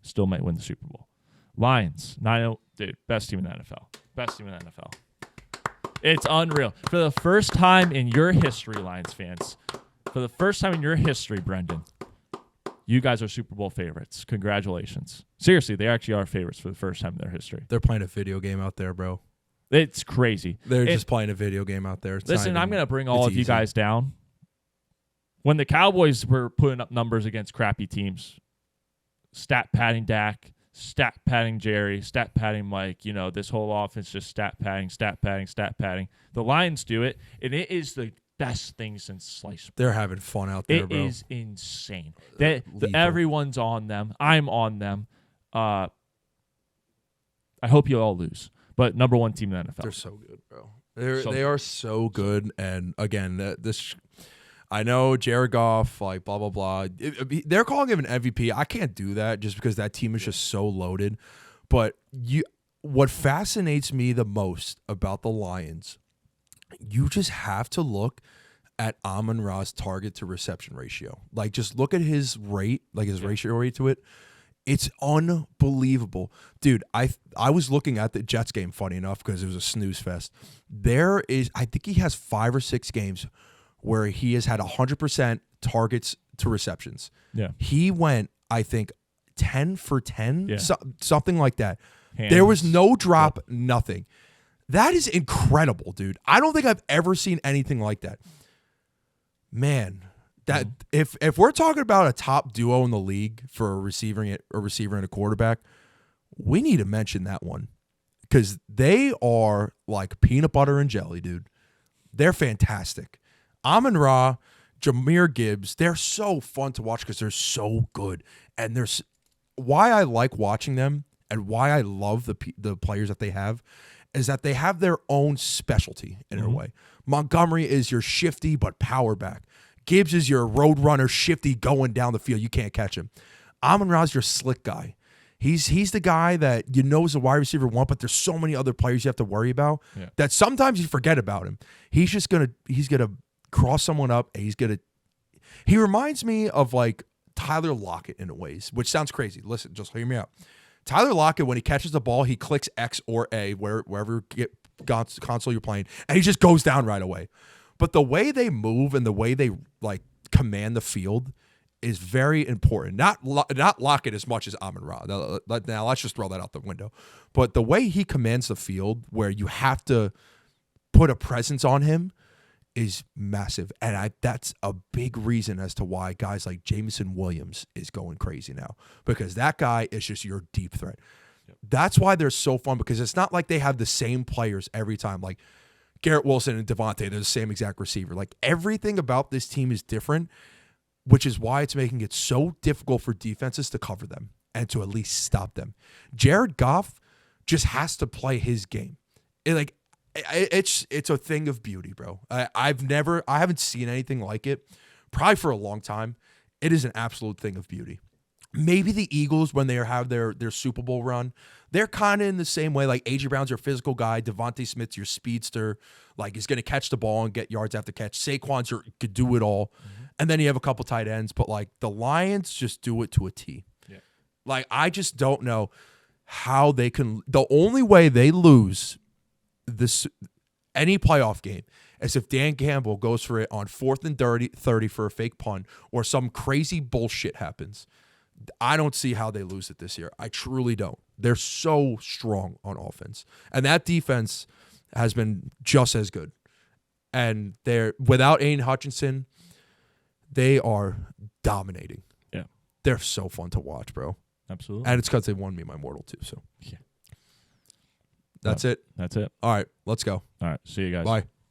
Still might win the Super Bowl. Lions, 9-0. Dude, best team in the NFL. Best team in the NFL. It's unreal. For the first time in your history, Lions fans, for the first time in your history, Brendan, you guys are Super Bowl favorites. Congratulations. Seriously, they actually are favorites for the first time in their history. They're playing a video game out there, bro. It's crazy. They're just playing a video game out there. Listen, I'm going to bring all of you guys down. When the Cowboys were putting up numbers against crappy teams, stat padding Dak, stat padding Jerry, stat padding Mike, this whole offense just stat padding. The Lions do it, and it is the best thing since sliced bread. They're having fun out there, bro. It is insane. Everyone's on them. I'm on them. I hope you all lose. But number 1 team in the NFL. They're so good, bro. They are so good. And again, I know Jared Goff, like blah blah blah. They're calling him an MVP. I can't do that just because that team is just so loaded. But what fascinates me the most about the Lions, you just have to look at Amon-Ra's target to reception ratio. Like just look at his rate, like his ratio rate to it. It's unbelievable. Dude, I was looking at the Jets game, funny enough, because it was a snooze fest. I think he has 5 or 6 games where he has had 100% targets to receptions. Yeah. He went, I think, 10 for 10, something like that. Hands. There was no drop, nothing. That is incredible, dude. I don't think I've ever seen anything like that. Man, that if we're talking about a top duo in the league for a receiver and a quarterback, we need to mention that one because they are like peanut butter and jelly, dude. They're fantastic. Amon-Ra, Jahmyr Gibbs, they're so fun to watch because they're so good. And there's why I like watching them and why I love the players that they have is that they have their own specialty in a way. Montgomery is your shifty but power back. Gibbs is your road runner, shifty, going down the field. You can't catch him. Amon-Ra's your slick guy. He's the guy that is a wide receiver one, but there's so many other players you have to worry about that sometimes you forget about him. He's gonna cross someone up, and he reminds me of like Tyler Lockett in a ways, which sounds crazy. Listen, just hear me out. Tyler Lockett, when he catches the ball, he clicks X or A wherever console you're playing, and he just goes down right away. But the way they move and the way they like command the field is very important. Not Lockett as much as Amon-Ra. Now let's just throw that out the window. But the way he commands the field, where you have to put a presence on him, is massive. And that's a big reason as to why guys like Jameson Williams is going crazy now, because that guy is just your deep threat. Yep. That's why they're so fun, because it's not like they have the same players every time. Like Garrett Wilson and Devontae, they're the same exact receiver. Like everything about this team is different, which is why it's making it so difficult for defenses to cover them and to at least stop them. Jared Goff just has to play his game. It's a thing of beauty, bro. I haven't seen anything like it probably for a long time. It is an absolute thing of beauty. Maybe the Eagles, when they have their Super Bowl run, they're kind of in the same way. Like A.J. Brown's your physical guy. Devontae Smith's your speedster. Like he's going to catch the ball and get yards after catch. Saquon's could do it all. Mm-hmm. And then you have a couple tight ends. But like the Lions just do it to a T. Yeah. Like I just don't know how they can. The only way they lose any playoff game is if Dan Campbell goes for it on 4th and 30 for a fake punt, or some crazy bullshit happens. I don't see how they lose it this year. I truly don't. They're so strong on offense. And that defense has been just as good. And they're without Aiden Hutchinson, they are dominating. Yeah. They're so fun to watch, bro. Absolutely. And it's because they won me my Mortal too. So yeah. That's it. That's it. All right, let's go. All right. See you guys. Bye.